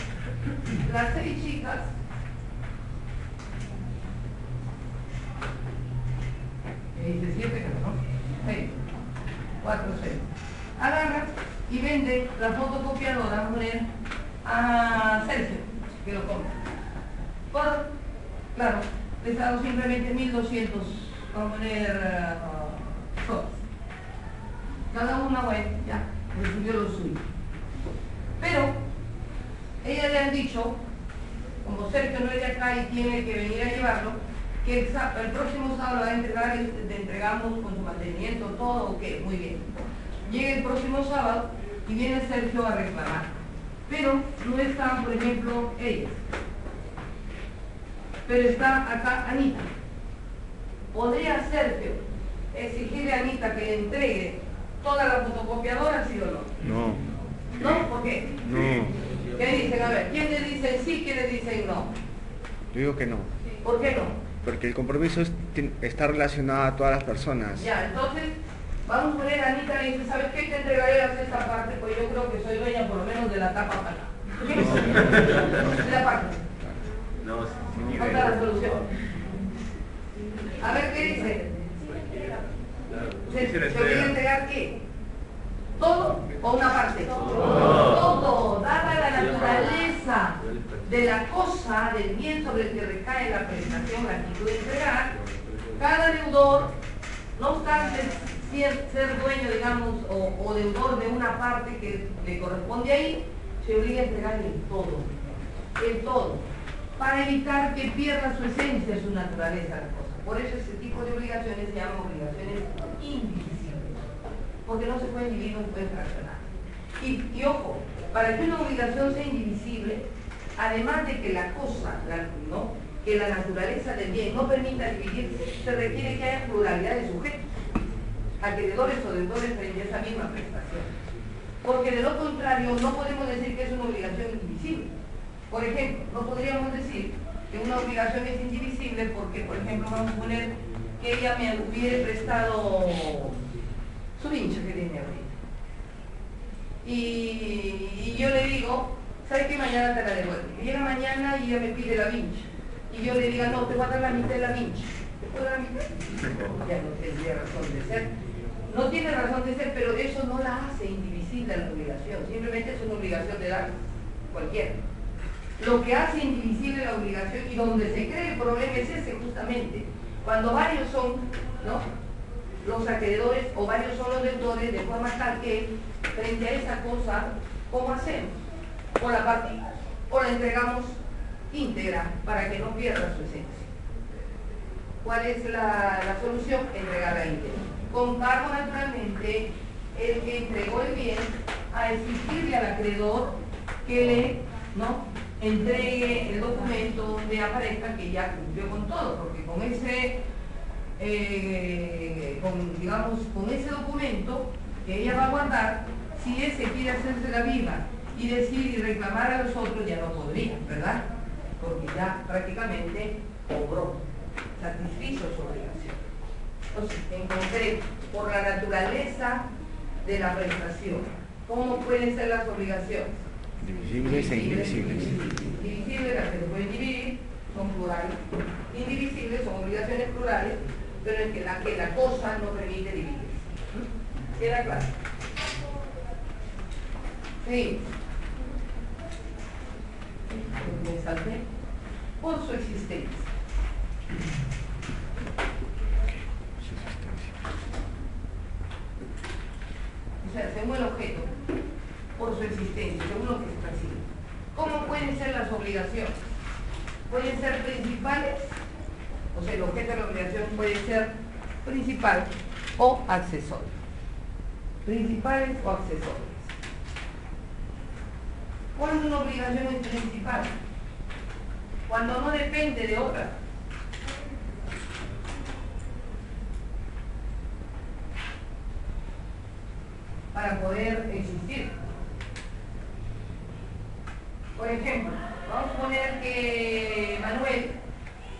Las 6 chicas dice 7, ¿no? 6, 4, 6. Agarra y vende la fotocopiadora, vamos a poner a Sergio, que lo compra. Claro, les ha dado simplemente 1.200, vamos a poner soles. Cada una, bueno, ya, recibió lo suyo. Pero, ellas le han dicho, como Sergio no es de acá y tiene que venir a llevarlo, que el próximo sábado va a entregar, le entregamos con su mantenimiento, todo, ok, muy bien. Llega el próximo sábado y viene Sergio a reclamar. Pero no están, por ejemplo, ellas. Pero está acá Anita. ¿Podría Sergio exigirle a Anita que le entregue toda la fotocopiadora, sí o no? No. ¿No? ¿Por qué? No. ¿Qué dicen? A ver, ¿quién le dice sí, quién le dice no? Yo digo que no. ¿Por qué no? Porque el compromiso está relacionado a todas las personas. Ya, entonces, vamos a poner a Anita y dice, ¿sabes qué? Te entregaré la sexta parte, pues yo creo que soy dueña por lo menos de la tapa para acá. De la parte. No, sí, Falta la solución. A ver, ¿qué dice? ¿Se obliga a entregar qué? ¿Todo o una parte? Todo. Dada la naturaleza de la cosa, del bien sobre el que recae la prestación, la actitud de entregar, cada deudor, no obstante ser dueño, digamos, o deudor de una parte que le corresponde ahí, se obliga a entregar el todo, para evitar que pierda su esencia, su naturaleza la cosa. Por eso ese tipo de obligaciones se llaman obligaciones indivisibles, porque no se pueden dividir, no se pueden fraccionar. Y ojo, para que una obligación sea indivisible, además de que la cosa, que la naturaleza del bien no permita dividirse, se requiere que haya pluralidad de sujetos, acreedores o deudores frente a esa misma prestación. Porque de lo contrario no podemos decir que es una obligación indivisible. Por ejemplo, no podríamos decir que una obligación es indivisible porque, por ejemplo, vamos a poner que ella me hubiera prestado su vincha que tiene ahorita. Y yo le digo, ¿sabes qué? Mañana te la devuelvo. Y llega mañana y ella me pide la vincha. Y yo le diga, no, te voy a dar la mitad de la vincha. ¿Te puedo dar la mitad? Ya no tendría razón de ser. No tiene razón de ser, pero eso no la hace indivisible a la obligación. Simplemente es una obligación de dar cualquiera. Lo que hace indivisible la obligación y donde se cree el problema es ese justamente. Cuando varios son, los acreedores o varios son los deudores, de forma tal que frente a esa cosa, ¿cómo hacemos? O la partimos, o la entregamos íntegra para que no pierda su esencia. ¿Cuál es la solución? Entregarla íntegra. Con cargo naturalmente el que entregó el bien a exigirle al acreedor que le entregue el documento donde aparezca que ya cumplió con todo, porque con ese con ese documento que ella va a guardar, si ese quiere hacerse la viva y decir y reclamar a los otros, ya no podría, ¿verdad? Porque ya prácticamente cobró, satisfizo su obligación. Entonces, en concreto, por la naturaleza de la prestación, ¿cómo pueden ser las obligaciones? Divisibles e indivisibles. Divisibles, las que se pueden dividir, son plurales. Indivisibles son obligaciones plurales, pero en que la cosa no permite dividirse. ¿Queda claro? Sí. Me salté. Por su existencia. O sea, según el objeto, por su existencia, según lo que se percibe. ¿Cómo pueden ser las obligaciones? Pueden ser principales, o sea, el objeto de la obligación puede ser principal o accesorio. Principales o accesorios. ¿Cuándo una obligación es principal? Cuando no depende de otra. Para poder existir. Por ejemplo, vamos a poner que Manuel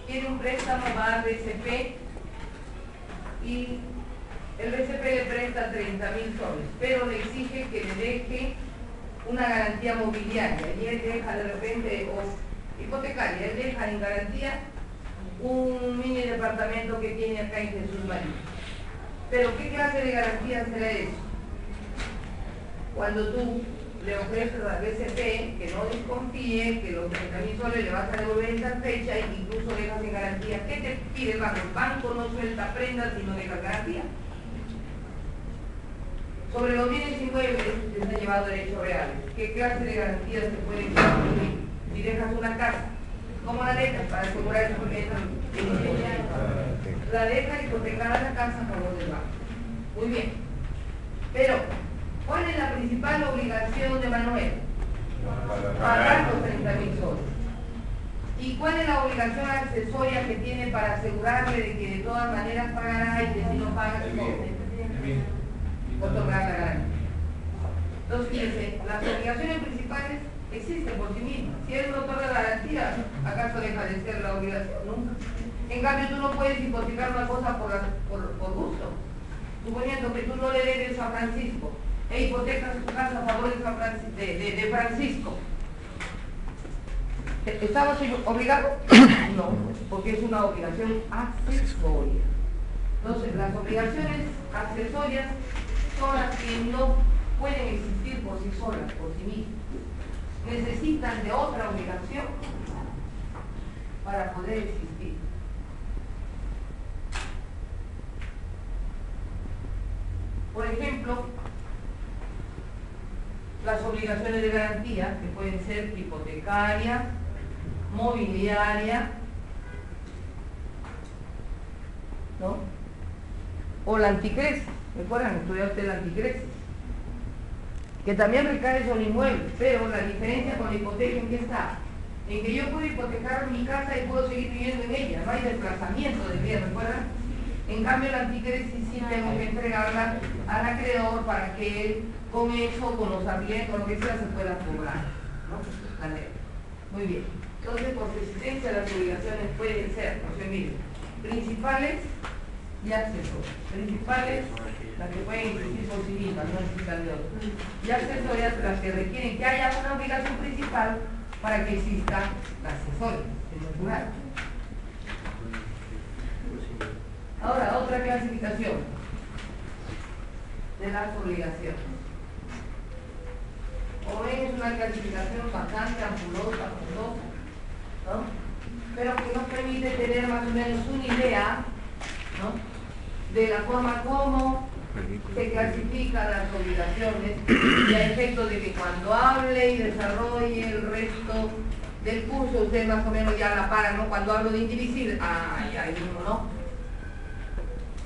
quiere un préstamo al BCP y el BCP le presta 30.000 soles, pero le exige que le deje una garantía mobiliaria y él deja de repente, o hipotecaria, él deja en garantía un mini departamento que tiene acá en Jesús María. Pero ¿qué clase de garantía será eso? Cuando tú le ofreces al BCP que no desconfíe, que los 30.000 soles le vas a devolver en tal fecha, e incluso dejas en garantía, ¿qué te pide el banco? El banco no suelta prendas sino deja garantía. Sobre los bienes inmuebles les ha llevado derechos reales. ¿Qué clase de garantías se pueden incluir? Si dejas una casa, ¿cómo la dejas para asegurar el proyecto? La deja hipotecada la casa a favor del banco. Muy bien. Pero, ¿cuál es la principal obligación de Manuel? Pagar los 30.000 soles. ¿Y cuál es la obligación accesoria que tiene para asegurarle de que de todas maneras pagará y que si no paga se otorgar la garantía? Entonces, fíjense, las obligaciones principales existen por sí mismas. Si él no otorga la garantía, ¿acaso deja de ser la obligación? Nunca. En cambio, tú no puedes hipotecar una cosa por gusto. Suponiendo que tú no le debes a Francisco e hipotecas tu casa a favor de Francisco. ¿Estamos obligados? No, porque es una obligación accesoria. Entonces, las obligaciones accesorias son las que no pueden existir por sí solas, por sí mismas. Necesitan de otra obligación para poder existir. Por ejemplo, las obligaciones de garantía, que pueden ser hipotecaria, mobiliaria, ¿no? O la anticresis. ¿Recuerdan? Estudió usted la anticresis. Que también recae sobre inmuebles, pero la diferencia con la hipoteca, ¿en qué está? En que yo puedo hipotecar mi casa y puedo seguir viviendo en ella, no hay desplazamiento de bien, ¿recuerdan? En cambio, la anticresis sí tengo que entregarla al acreedor para que él, con eso, con los arriendos, con lo que sea, se pueda cobrar, ¿no? La ley. Muy bien. Entonces, por su existencia, las obligaciones pueden ser, no sé, miren, principales y accesorias. Principales, las que pueden existir por sí mismas, no necesitan de otras. Y accesorias, las que requieren que haya una obligación principal para que exista la accesoria, en el lugar. Ahora, otra clasificación de las obligaciones. Como ven, es una clasificación bastante ampulosa, ¿no? Pero que nos permite tener más o menos una idea, ¿no?, de la forma como se clasifican las obligaciones y a efecto de que cuando hable y desarrolle el resto del curso, ustedes más o menos ya la pagan, ¿no? Cuando hablo de indivisible, ya mismo, ¿no?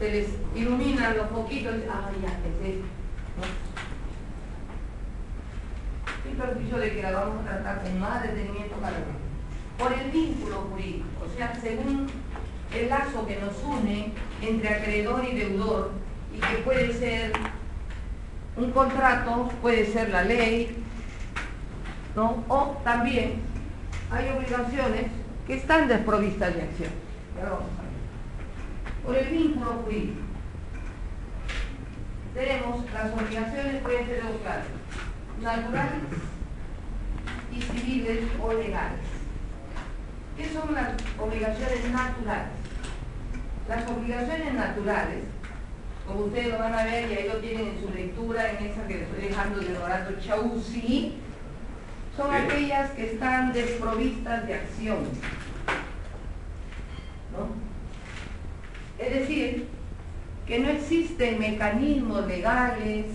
Se les iluminan los poquitos, ya, es esto, ¿no? Sin perjuicio de que la vamos a tratar con más detenimiento para ver. Por el vínculo jurídico, o sea, según el lazo que nos une entre acreedor y deudor, y que puede ser un contrato, puede ser la ley, ¿no? O también hay obligaciones que están desprovistas de acción. Ya lo vamos a ver. Por el vínculo jurídico tenemos las obligaciones, pueden ser de dos clases: naturales y civiles o legales. ¿Qué son las obligaciones naturales? Las obligaciones naturales, como ustedes lo van a ver y ahí lo tienen en su lectura, en esa que les estoy dejando de Horacio Chauci, son aquellas que están desprovistas de acción, ¿no? Es decir, que no existen mecanismos legales,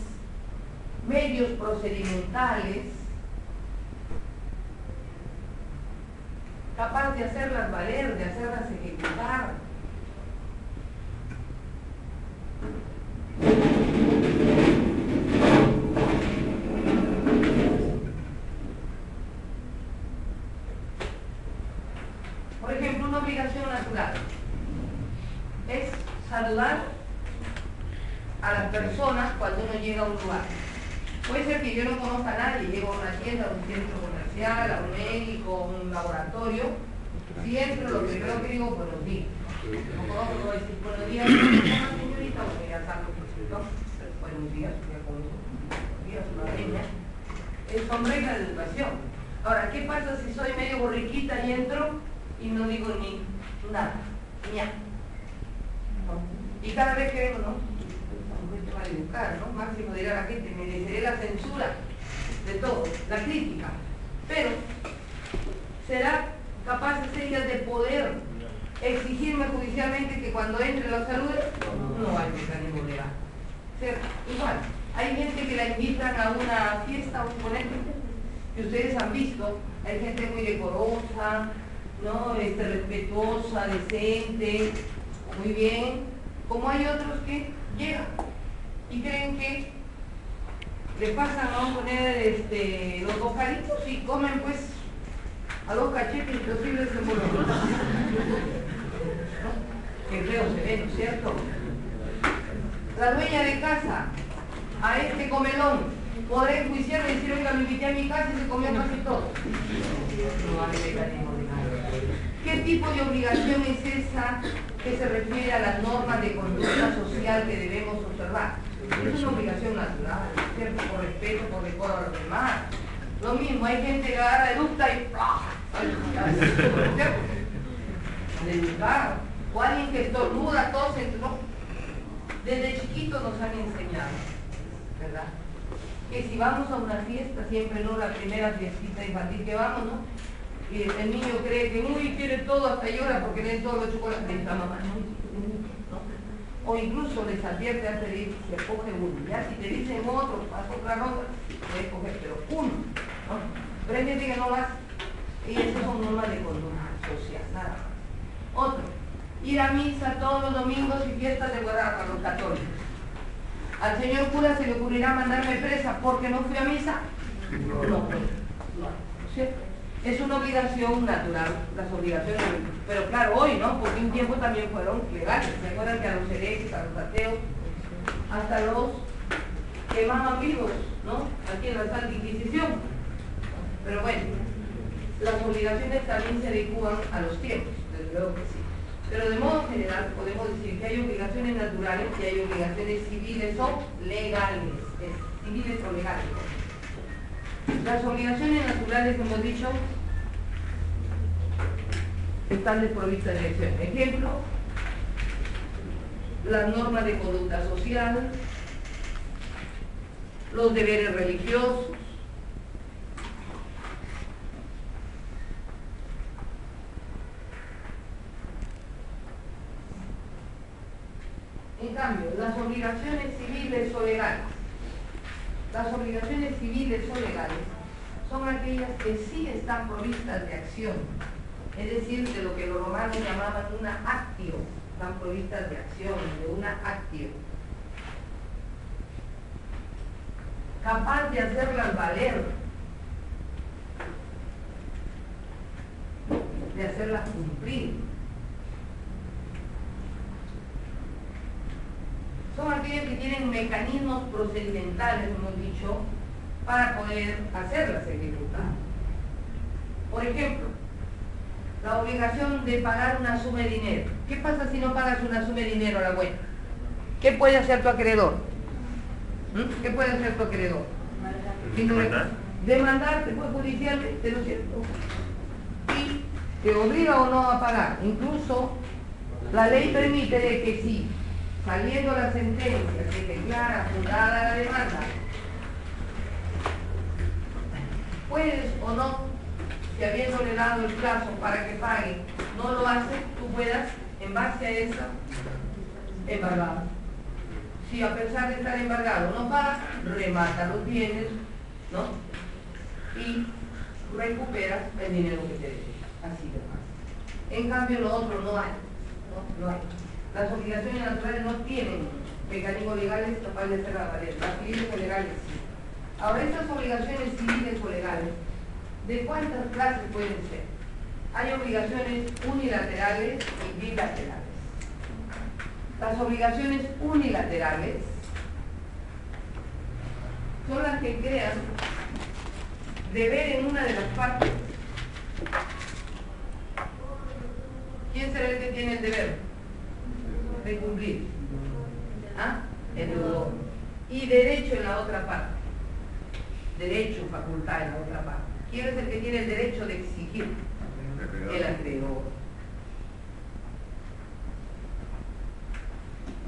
medios procedimentales capaz de hacerlas valer, de hacerlas ejecutar. Por ejemplo, una obligación natural es saludar a las personas cuando uno llega a un lugar. Puede ser que yo no conozca a nadie, llego a una tienda, a un centro comercial, a un médico, a un laboratorio, siempre lo primero que digo, buenos días. No conozco, no voy a decir buenos días, señorita, buenos días, algo, ¿no? Buenos días, ya conozco, buenos días, una leña. Son reglas de educación. Ahora, ¿qué pasa si soy medio borriquita y entro y no digo ni nada, ni ya? Y cada vez que vengo, ¿no? Mal educar, ¿no? Máximo dirá la gente, mereceré la censura de todo, la crítica, pero ¿será capaces ellas de poder exigirme judicialmente que cuando entre los salude? No hay mecanismo legal. Igual, hay gente que la invitan a una fiesta, a un colegio, que ustedes han visto, hay gente muy decorosa, ¿no? Respetuosa, decente, muy bien, como hay otros que llegan y creen que le pasan a poner los bocaditos y comen pues a los cachetes imposibles de volumen. ¿No? Qué feo se ve, ¿no es cierto? La dueña de casa, a este comelón, podrá enjuiciar y decir, oiga, lo invité a mi casa y se comió casi todo. No hay mecanismo de nada. ¿Qué tipo de obligación es esa que se refiere a las normas de conducta social que debemos observar? Es una obligación natural, ¿cierto? Por respeto, por decoro a los demás. Lo mismo, hay gente que agarra eructa y de educar. O alguien que estornuda, tose, ¿no? Desde chiquitos nos han enseñado, ¿verdad? Que si vamos a una fiesta, siempre no la primera fiestita infantil que vamos, ¿no? Y el niño cree que, uy, quiere todo, hasta llora porque le den todos los chocolates. La mamá, ¿no? O incluso les advierte antes de ir, se coge uno. Ya si te dicen otro, pasa otra nota, puedes coger, pero uno, ¿no? Pero hay gente que no va, y esas son normas de conducta social, nada más. Otro, ir a misa todos los domingos y fiestas de guardar para los católicos. ¿Al señor cura se le ocurrirá mandarme presa porque no fui a misa? No, ¿cierto? Es una obligación natural, las obligaciones, pero claro, hoy, ¿no? Porque un tiempo también fueron legales. ¿Se acuerdan que a los herejes, a los ateos, hasta los quemaban vivos, ¿no? Aquí en la Santa Inquisición. Pero bueno, las obligaciones también se adecúan a los tiempos, desde luego que sí. Pero de modo general podemos decir que hay obligaciones naturales y hay obligaciones civiles o legales, civiles o legales. Las obligaciones naturales, hemos dicho, están desprovistas de acción. Ejemplo, las normas de conducta social, los deberes religiosos, en cambio, las obligaciones civiles o legales. Las obligaciones civiles o legales son aquellas que sí están provistas de acción, es decir, de lo que los romanos llamaban una actio, están provistas de acción, de una actio, capaz de hacerlas valer, de hacerlas cumplir. Son aquellas que tienen mecanismos procedimentales, hemos dicho, para poder hacerlas ejecutar. Por ejemplo, la obligación de pagar una suma de dinero. ¿Qué pasa si no pagas una suma de dinero a la cuenta? ¿Qué puede hacer tu acreedor? ¿Qué puede hacer tu acreedor? ¿Demandar? Demandarte judicialmente, ¿no es cierto? te obliga o no a pagar. Incluso la ley permite de que si, saliendo la sentencia, se declara fundada la demanda, puedes o no, si habiéndole dado el plazo para que pague, no lo hace, tú puedas, en base a eso, embargar. Si a pesar de estar embargado no paga, remata los bienes, ¿no? Y recuperas el dinero que te debe. Así de fácil. En cambio, lo otro no hay. No hay. Las obligaciones naturales no tienen mecanismos legales capaces de hacer la pared. Las civiles o legales sí. Ahora, estas obligaciones civiles o legales, ¿de cuántas clases pueden ser? Hay obligaciones unilaterales y bilaterales. Las obligaciones unilaterales son las que crean deber en una de las partes. ¿Quién será el que tiene el deber de cumplir? ¿Ah? El deudor. Y derecho en la otra parte. Derecho, facultad en la otra parte. ¿Quién es el que tiene el derecho de exigir? El acreedor.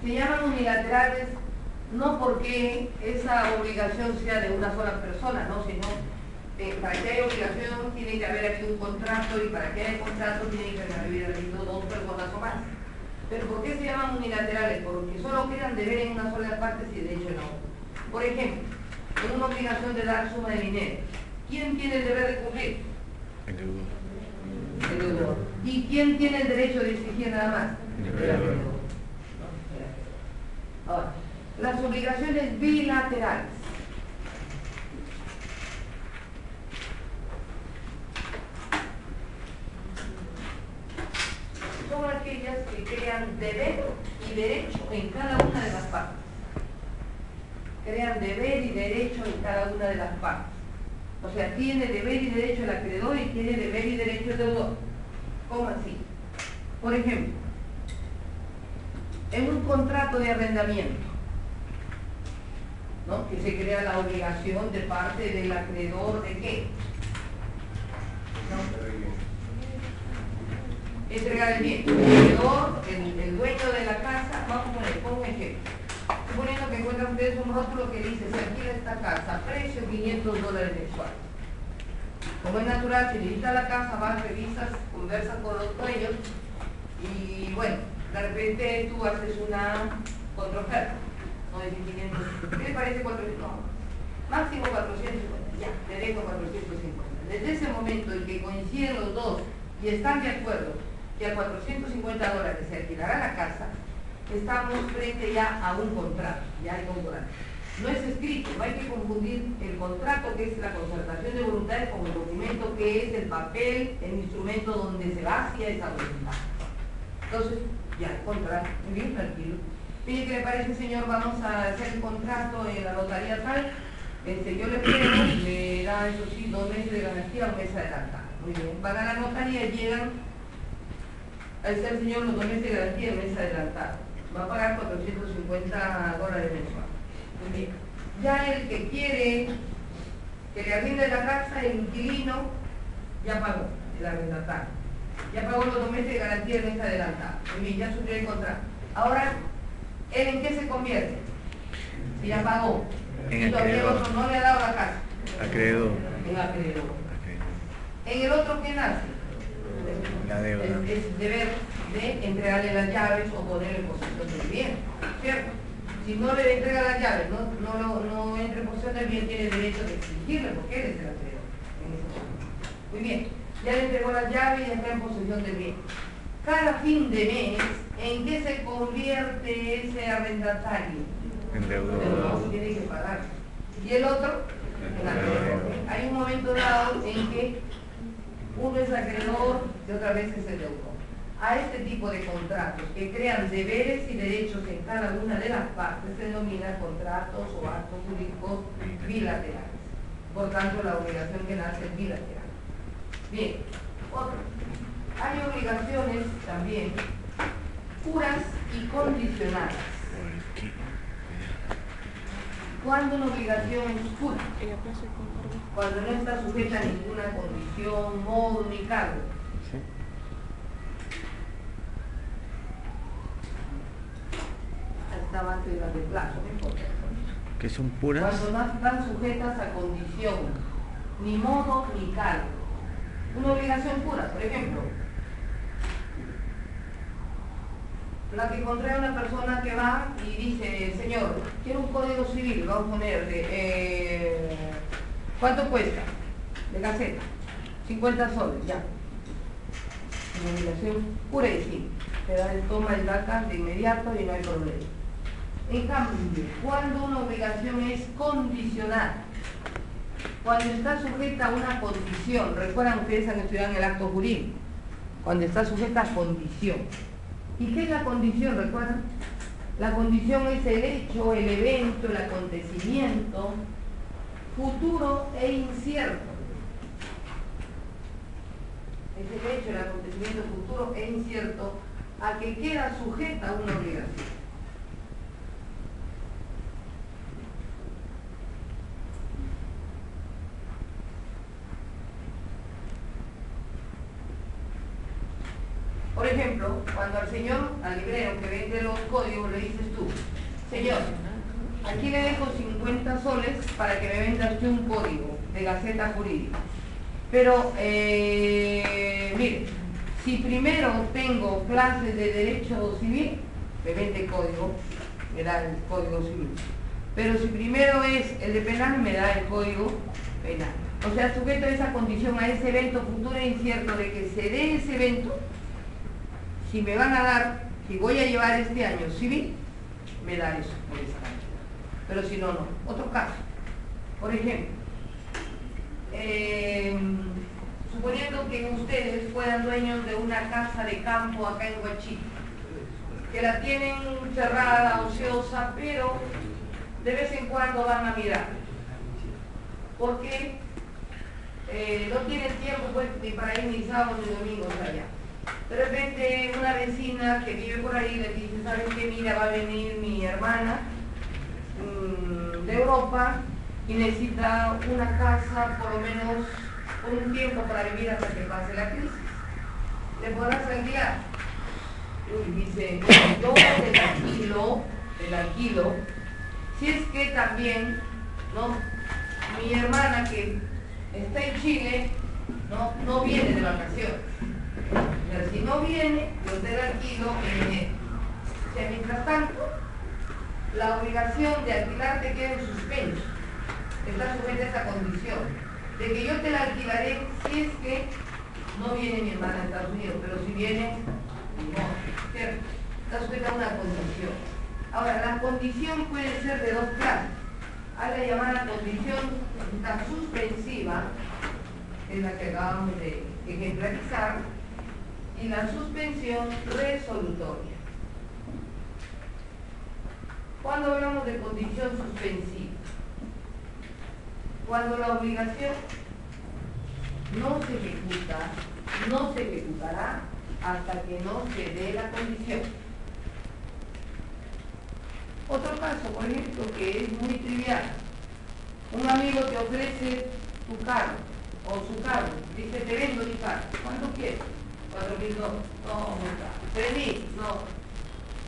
Se llaman unilaterales no porque esa obligación sea de una sola persona, no, sino para que haya obligación tiene que haber habido un contrato y para que haya contrato tiene que haber habido dos personas o más. ¿Pero por qué se llaman unilaterales? Porque solo quedan deber en una sola parte si de hecho en otra. Por ejemplo, en una obligación de dar suma de dinero, ¿quién tiene el deber de cumplir? El deudor. El deudor. ¿Y quién tiene el derecho de exigir nada más? El acreedor. Ahora, las obligaciones bilaterales. Son aquellas que crean deber y derecho en cada una de las partes. Crean deber y derecho en cada una de las partes. O sea, tiene deber y derecho el acreedor y tiene deber y derecho el deudor. ¿Cómo así? Por ejemplo, en un contrato de arrendamiento, ¿no? Que se crea la obligación de parte del acreedor de ¿qué? ¿No? Entregar el bien. El acreedor, el dueño de la casa, vamos a poner, pongo un ejemplo. Suponiendo que encuentran ustedes un rótulo que dice, se alquila esta casa, precio $500 mensuales. Como es natural, si necesitas la casa, vas, revisas, conversas con los dueños y bueno, de repente tú haces una contraoferta, no de 500, ¿qué le parece 400? No, máximo 450, ya, te dejo 450. Desde ese momento en que coinciden los dos y están de acuerdo que a $450 se alquilará la casa, estamos frente ya a un contrato, ya hay contrato. No es escrito, no hay que confundir el contrato, que es la concertación de voluntades, con el documento, que es el papel, el instrumento donde se vacía esa voluntad. Entonces, ya, el contrato, muy bien, tranquilo. Mire, ¿qué le parece, señor? Vamos a hacer el contrato en la notaría tal. Yo le pego, le da, eso sí, 2 meses de garantía, 1 mes adelantado. Muy bien, van a la notaría y llegan al ser señor los 2 meses de garantía y 1 mes adelantado. Va a pagar $450 mensuales. Muy bien. Ya el que quiere que le arriende la casa, el inquilino, ya pagó el arrendatario. Ya pagó los 2 meses de garantía y 1 mes adelantado. Muy bien, ya subió el contrato. Ahora, ¿él en qué se convierte? Si ya pagó. En y todavía el acreedor. otro no le ha dado la casa. Acreedor. En acreedor. Acreedor. En el otro, ¿qué nace? La deuda. Es deber de entregarle las llaves o ponerle en posesión del bien, ¿cierto? Si no le entrega las llaves, no entra en posesión del bien, tiene derecho de exigirle porque él es el acreedor. Muy bien, ya le entregó las llaves y está en posesión del bien. Cada fin de mes, ¿en qué se convierte ese arrendatario? En El deudor. deudor tiene que pagar. ¿Y el otro? En acreedor. Hay un momento dado en que uno es acreedor y otra vez es el deudor. A este tipo de contratos que crean deberes y derechos en cada una de las partes se denomina contratos o actos jurídicos bilaterales. Por tanto, la obligación que nace es bilateral. Bien, otro. Hay obligaciones también puras y condicionadas. ¿Cuándo una obligación es pura? Cuando no está sujeta a ninguna condición, modo ni cargo. antes de las de plazo, no importa. Que son puras. Cuando no están sujetas a condición, ni modo ni cargo. Una obligación pura, por ejemplo, la que encontré a una persona que va y dice, señor, quiero un código civil, vamos a ponerle, ¿cuánto cuesta? De Gaceta, 50 soles, ya. Una obligación pura y simple. Te da el toma el DACA de inmediato y no hay problema. En cambio, cuando una obligación es condicional, cuando está sujeta a una condición, recuerdan ustedes han estudiado en el acto jurídico, cuando está sujeta a condición. ¿Y qué es la condición? ¿Recuerdan? La condición es el hecho, el evento, el acontecimiento futuro e incierto. Es el hecho, el acontecimiento futuro e incierto a que queda sujeta a una obligación. Por ejemplo, cuando al señor, al librero que vende los códigos, le dices tú, señor, aquí le dejo 50 soles para que me venda usted un código de Gaceta Jurídica. Pero, mire, si primero tengo clases de derecho civil, me vende código, me da el código civil. Pero si primero es el de penal, me da el código penal. O sea, sujeto a esa condición, a ese evento futuro e incierto de que se dé ese evento. Si me van a dar, si voy a llevar este año civil, me da eso por esa cantidad. Pero si no, no. Otro caso. Por ejemplo, suponiendo que ustedes fueran dueños de una casa de campo acá en Huachí, que la tienen cerrada, ociosa, pero de vez en cuando van a mirar. Porque no tienen tiempo pues, ni para ir ni sábados ni domingos allá. De repente una vecina que vive por ahí le dice, ¿sabes qué? Mira, va a venir mi hermana de Europa y necesita una casa por lo menos por un tiempo para vivir hasta que pase la crisis. ¿Le podrás alquilar? Y dice, yo el alquilo, si es que también, ¿no? Mi hermana que está en Chile, no viene de vacaciones. Pero si no viene, yo te la alquilo en enero. O sea, mientras tanto, la obligación de alquilarte queda en suspenso. Está sujeta a esa condición. De que yo te la alquilaré si es que no viene mi hermana de Estados Unidos, pero si viene, no, ¿cierto? Está sujeta a una condición. Ahora, la condición puede ser de dos clases. Hay la llamada condición suspensiva, es la que acabamos de ejemplarizar, y la suspensión resolutoria. Cuando hablamos de condición suspensiva, cuando la obligación no se ejecuta, no se ejecutará hasta que no se dé la condición. Otro caso, por ejemplo, que es muy trivial. Un amigo te ofrece tu carro o su carro, dice, te vendo mi carro, ¿cuánto quieres? 4.000 dólares, no, 3.000, no,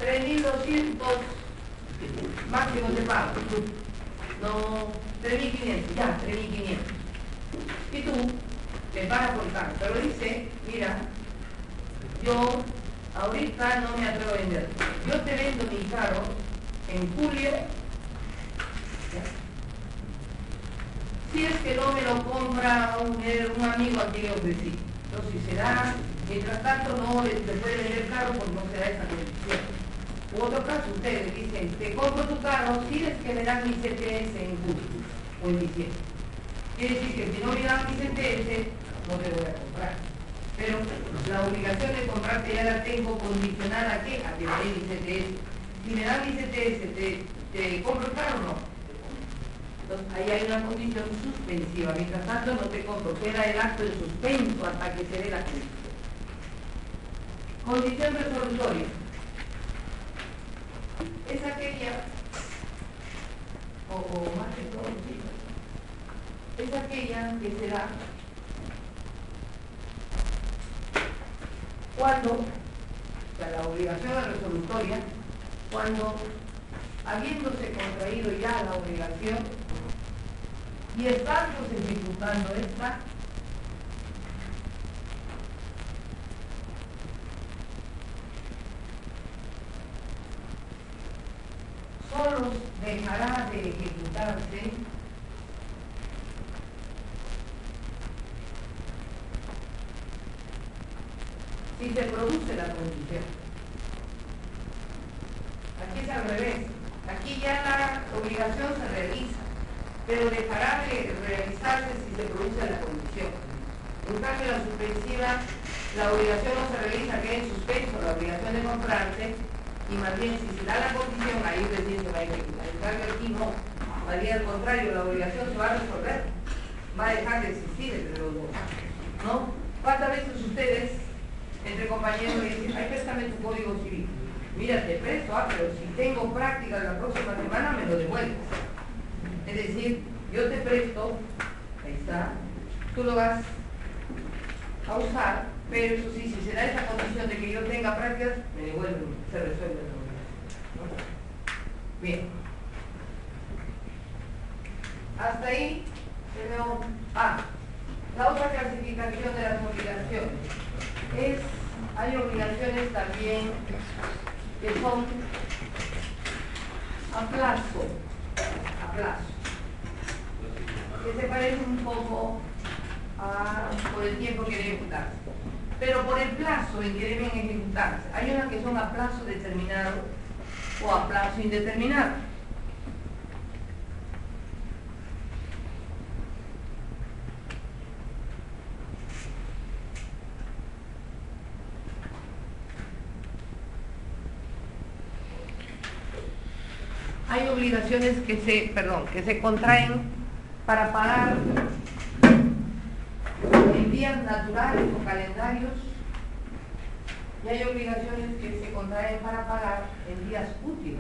3.200 máximo de pago, no, 3.500, ya, 3.500. Y tú te pagas por el carro, pero dice, mira, yo ahorita no me atrevo a vender, yo te vendo mi carro en julio, ¿ya? Si es que no me lo compra un amigo a quien le ofrecí. Entonces, si se da, mientras tanto no se puede vender carro porque no se da esa condición. U otro caso, ustedes dicen, te compro tu carro si es que me dan mi CTS en julio o en diciembre. Quiere decir que si no me dan mi CTS, no te voy a comprar. Pero la obligación de comprarte ya la tengo condicional a qué? A que me den mi CTS. Si me dan mi CTS, ¿te compro el carro o no? Entonces, ahí hay una condición suspensiva. Mientras tanto, no te compro. Queda el acto de suspenso hasta que se dé la condición. Condición resolutoria. Es aquella, o más que todo, sí, es aquella que se da cuando, o sea, la obligación resolutoria, cuando habiéndose contraído ya la obligación y estándose ejecutando esta, solo dejará de ejecutarse si se produce la condición. Aquí es al revés. Aquí ya la obligación se realiza, pero dejará de realizarse si se produce la condición. En cambio, la suspensiva, la obligación no se realiza, queda en suspenso la obligación de comprarse, y más bien si se da la condición, ahí recién se va a ejecutar. En cambio, aquí no. Haría al contrario, la obligación se va a resolver, va a dejar de existir entre los dos, ¿no? ¿Cuántas veces ustedes, entre compañeros, dicen, ay, préstame tu código civil? Mira, te presto, pero si tengo práctica la próxima semana me lo devuelves. Es decir, yo te presto, ahí está, tú lo vas a usar, pero eso sí, si se da esa condición de que yo tenga prácticas, me devuelven, se resuelve el problema, ¿no? Bien. Hasta ahí tenemos la otra clasificación de las obligaciones. Hay obligaciones también que son a plazo, que se parecen un poco por el tiempo que deben ejecutarse, pero por el plazo en que deben ejecutarse. Hay unas que son a plazo determinado o a plazo indeterminado. Hay obligaciones que se contraen para pagar en días naturales o calendarios, y hay obligaciones que se contraen para pagar en días útiles.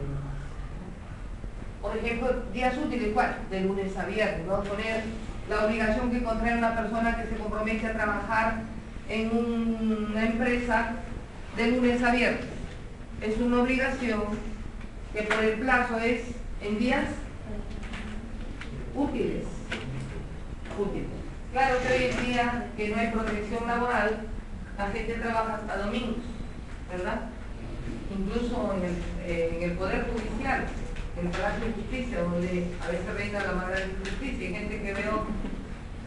Por ejemplo, días útiles, ¿cuál? De lunes a viernes. Vamos a poner la obligación que contrae una persona que se compromete a trabajar en una empresa de lunes a viernes. Es una obligación que por el plazo es en días útiles. Claro que hoy en día, que no hay protección laboral, la gente trabaja hasta domingos, ¿verdad? Incluso en el Poder Judicial, en el Palacio de Justicia, donde a veces reina la mala justicia, hay gente que veo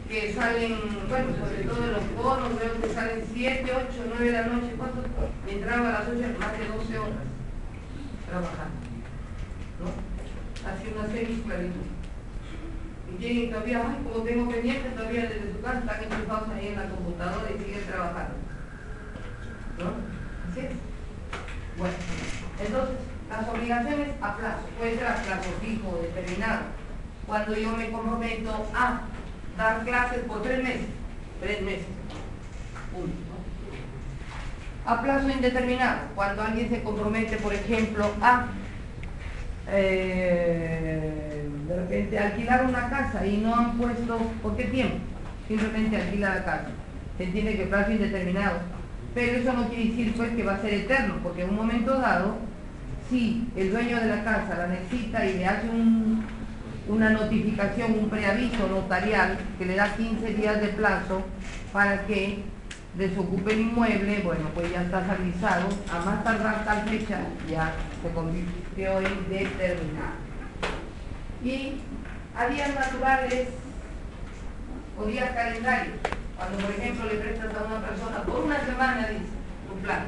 que salen, bueno, sobre todo en los bonos, veo que salen 7, 8, 9 de la noche, ¿cuánto? Y entraban a las 8, más de 12 horas trabajando, ¿no? Así una semi-esclavitud. Y tienen todavía, como tengo pendiente, todavía desde su casa están enchufados ahí en la computadora y siguen trabajando, ¿no? ¿Así es? Bueno, entonces, las obligaciones a plazo, puede ser a plazo fijo o determinado. Cuando yo me comprometo a dar clases por 3 meses, punto, ¿no? A plazo indeterminado, cuando alguien se compromete, por ejemplo, a de repente alquilar una casa y no han puesto por qué tiempo, simplemente alquila la casa, se entiende que plazo indeterminado, pero eso no quiere decir pues que va a ser eterno, porque en un momento dado, si el dueño de la casa la necesita y le hace una notificación, un preaviso notarial que le da 15 días de plazo para que desocupe el inmueble, bueno, pues ya está avisado, a más tardar tal fecha ya se convirtió en determinado. Y a días naturales o días calendarios, cuando por ejemplo le prestas a una persona por una semana, dice tu plan.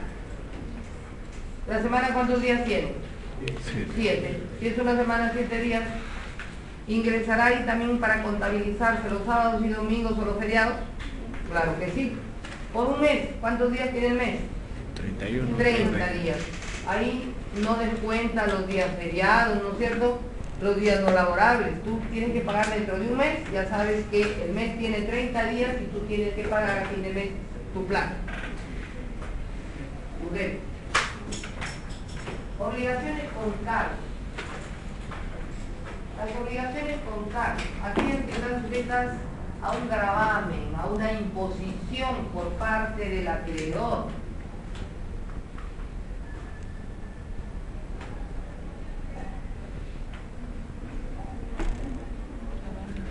¿La semana cuántos días tiene? 7. Si es una semana, 7 días, ¿ingresará ahí también para contabilizarse los sábados y domingos o los feriados? Claro que sí. Por un mes, ¿cuántos días tiene el mes? 31. 30 días. Ahí no descuenta los días feriados, ¿no es cierto? Los días no laborables. Tú tienes que pagar dentro de un mes, ya sabes que el mes tiene 30 días y tú tienes que pagar a fin de mes tu plan. Okay. Obligaciones con cargo. Las obligaciones con cargo, aquellas que están sujetas a un gravamen, a una imposición por parte del acreedor.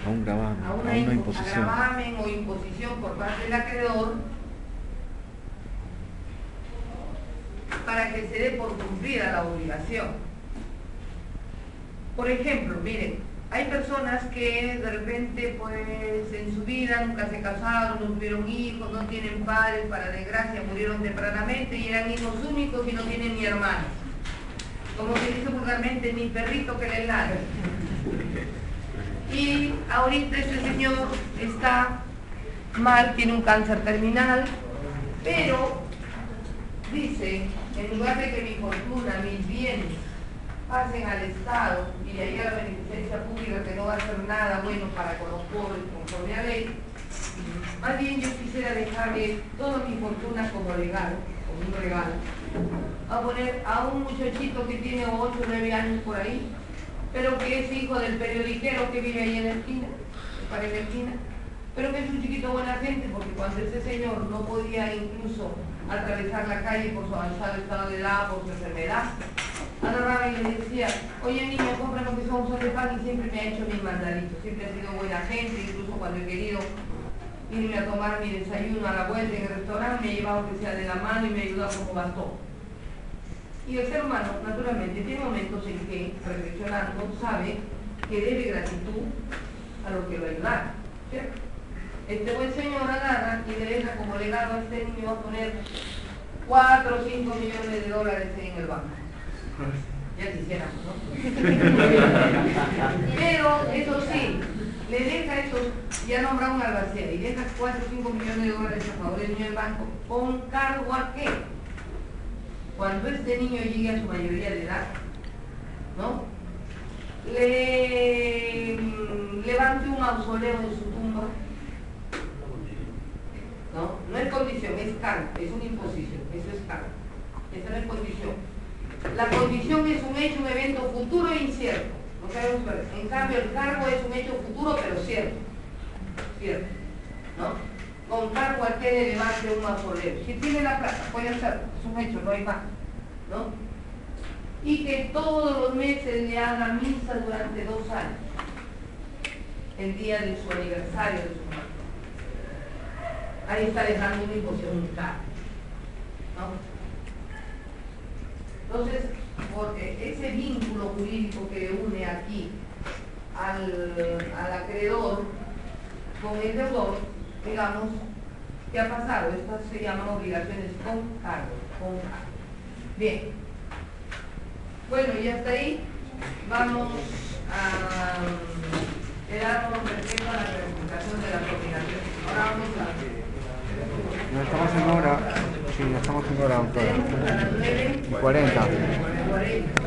A un gravamen, a a una una imposición. gravamen o imposición por parte del acreedor para que se dé por cumplida la obligación. Por ejemplo, miren, hay personas que de repente pues en su vida nunca se casaron, no tuvieron hijos, no tienen padres, para desgracia murieron tempranamente y eran hijos únicos y no tienen ni hermanos. Como se dice vulgarmente, ni perrito que le ladre. Y ahorita este señor está mal, tiene un cáncer terminal, pero dice, en lugar de que mi fortuna, mis bienes, pasen al Estado y de ahí a la beneficencia pública que no va a hacer nada bueno para con los pobres conforme a ley, más bien yo quisiera dejarle toda mi fortuna como regalo, como un regalo, a poner a un muchachito que tiene 8 o 9 años por ahí, pero que es hijo del periodiquero que vive ahí en la esquina, para en la esquina, pero que es un chiquito buena gente, porque cuando ese señor no podía incluso atravesar la calle por su avanzado estado de edad, por su enfermedad, agarraba y le decía, oye niño, cómprame que son un sol de pan, y siempre me ha hecho mis mandaditos, siempre ha sido buena gente, incluso cuando he querido irme a tomar mi desayuno a la vuelta en el restaurante, me ha llevado que sea de la mano y me ha ayudado como bastón. Y el ser humano, naturalmente, tiene momentos en que, reflexionando, sabe que debe gratitud a lo que lo ayudaron, ¿cierto? Este buen señor agarra y le deja como legado a este niño a poner 4 o 5 millones de dólares en el banco. Ya quisiéramos, ¿no? Pero, eso sí, le deja esos, ya nombra un albacea, y deja 4 o 5 millones de dólares a favor del niño del banco, ¿con cargo a qué? Cuando este niño llegue a su mayoría de edad, ¿no? Le levante un mausoleo en su tumba. No es condición, es cargo, es una imposición, eso es cargo. Esa no es condición. La condición es un hecho, un evento futuro e incierto. No sabemos ver. En cambio, el cargo es un hecho futuro, pero cierto. Cierto. ¿No? Con cargo al que le levante un mausoleo. Si tiene la plata, puede hacerlo, es un hecho, no hay más. ¿No? Y que todos los meses le haga misa durante 2 años. El día de su aniversario de su muerte. Ahí está dejando una imposición muy cara, ¿no? Entonces, porque ese vínculo jurídico que une aquí al acreedor con el deudor, digamos, ¿qué ha pasado? Estas se llaman obligaciones con cargo, con cargo. Bien. Bueno, y hasta ahí vamos a quedarnos respecto a la representación de las obligaciones. Ahora vamos a... No estamos en hora. Sí, no estamos en hora, doctora. A las 9:40. 40.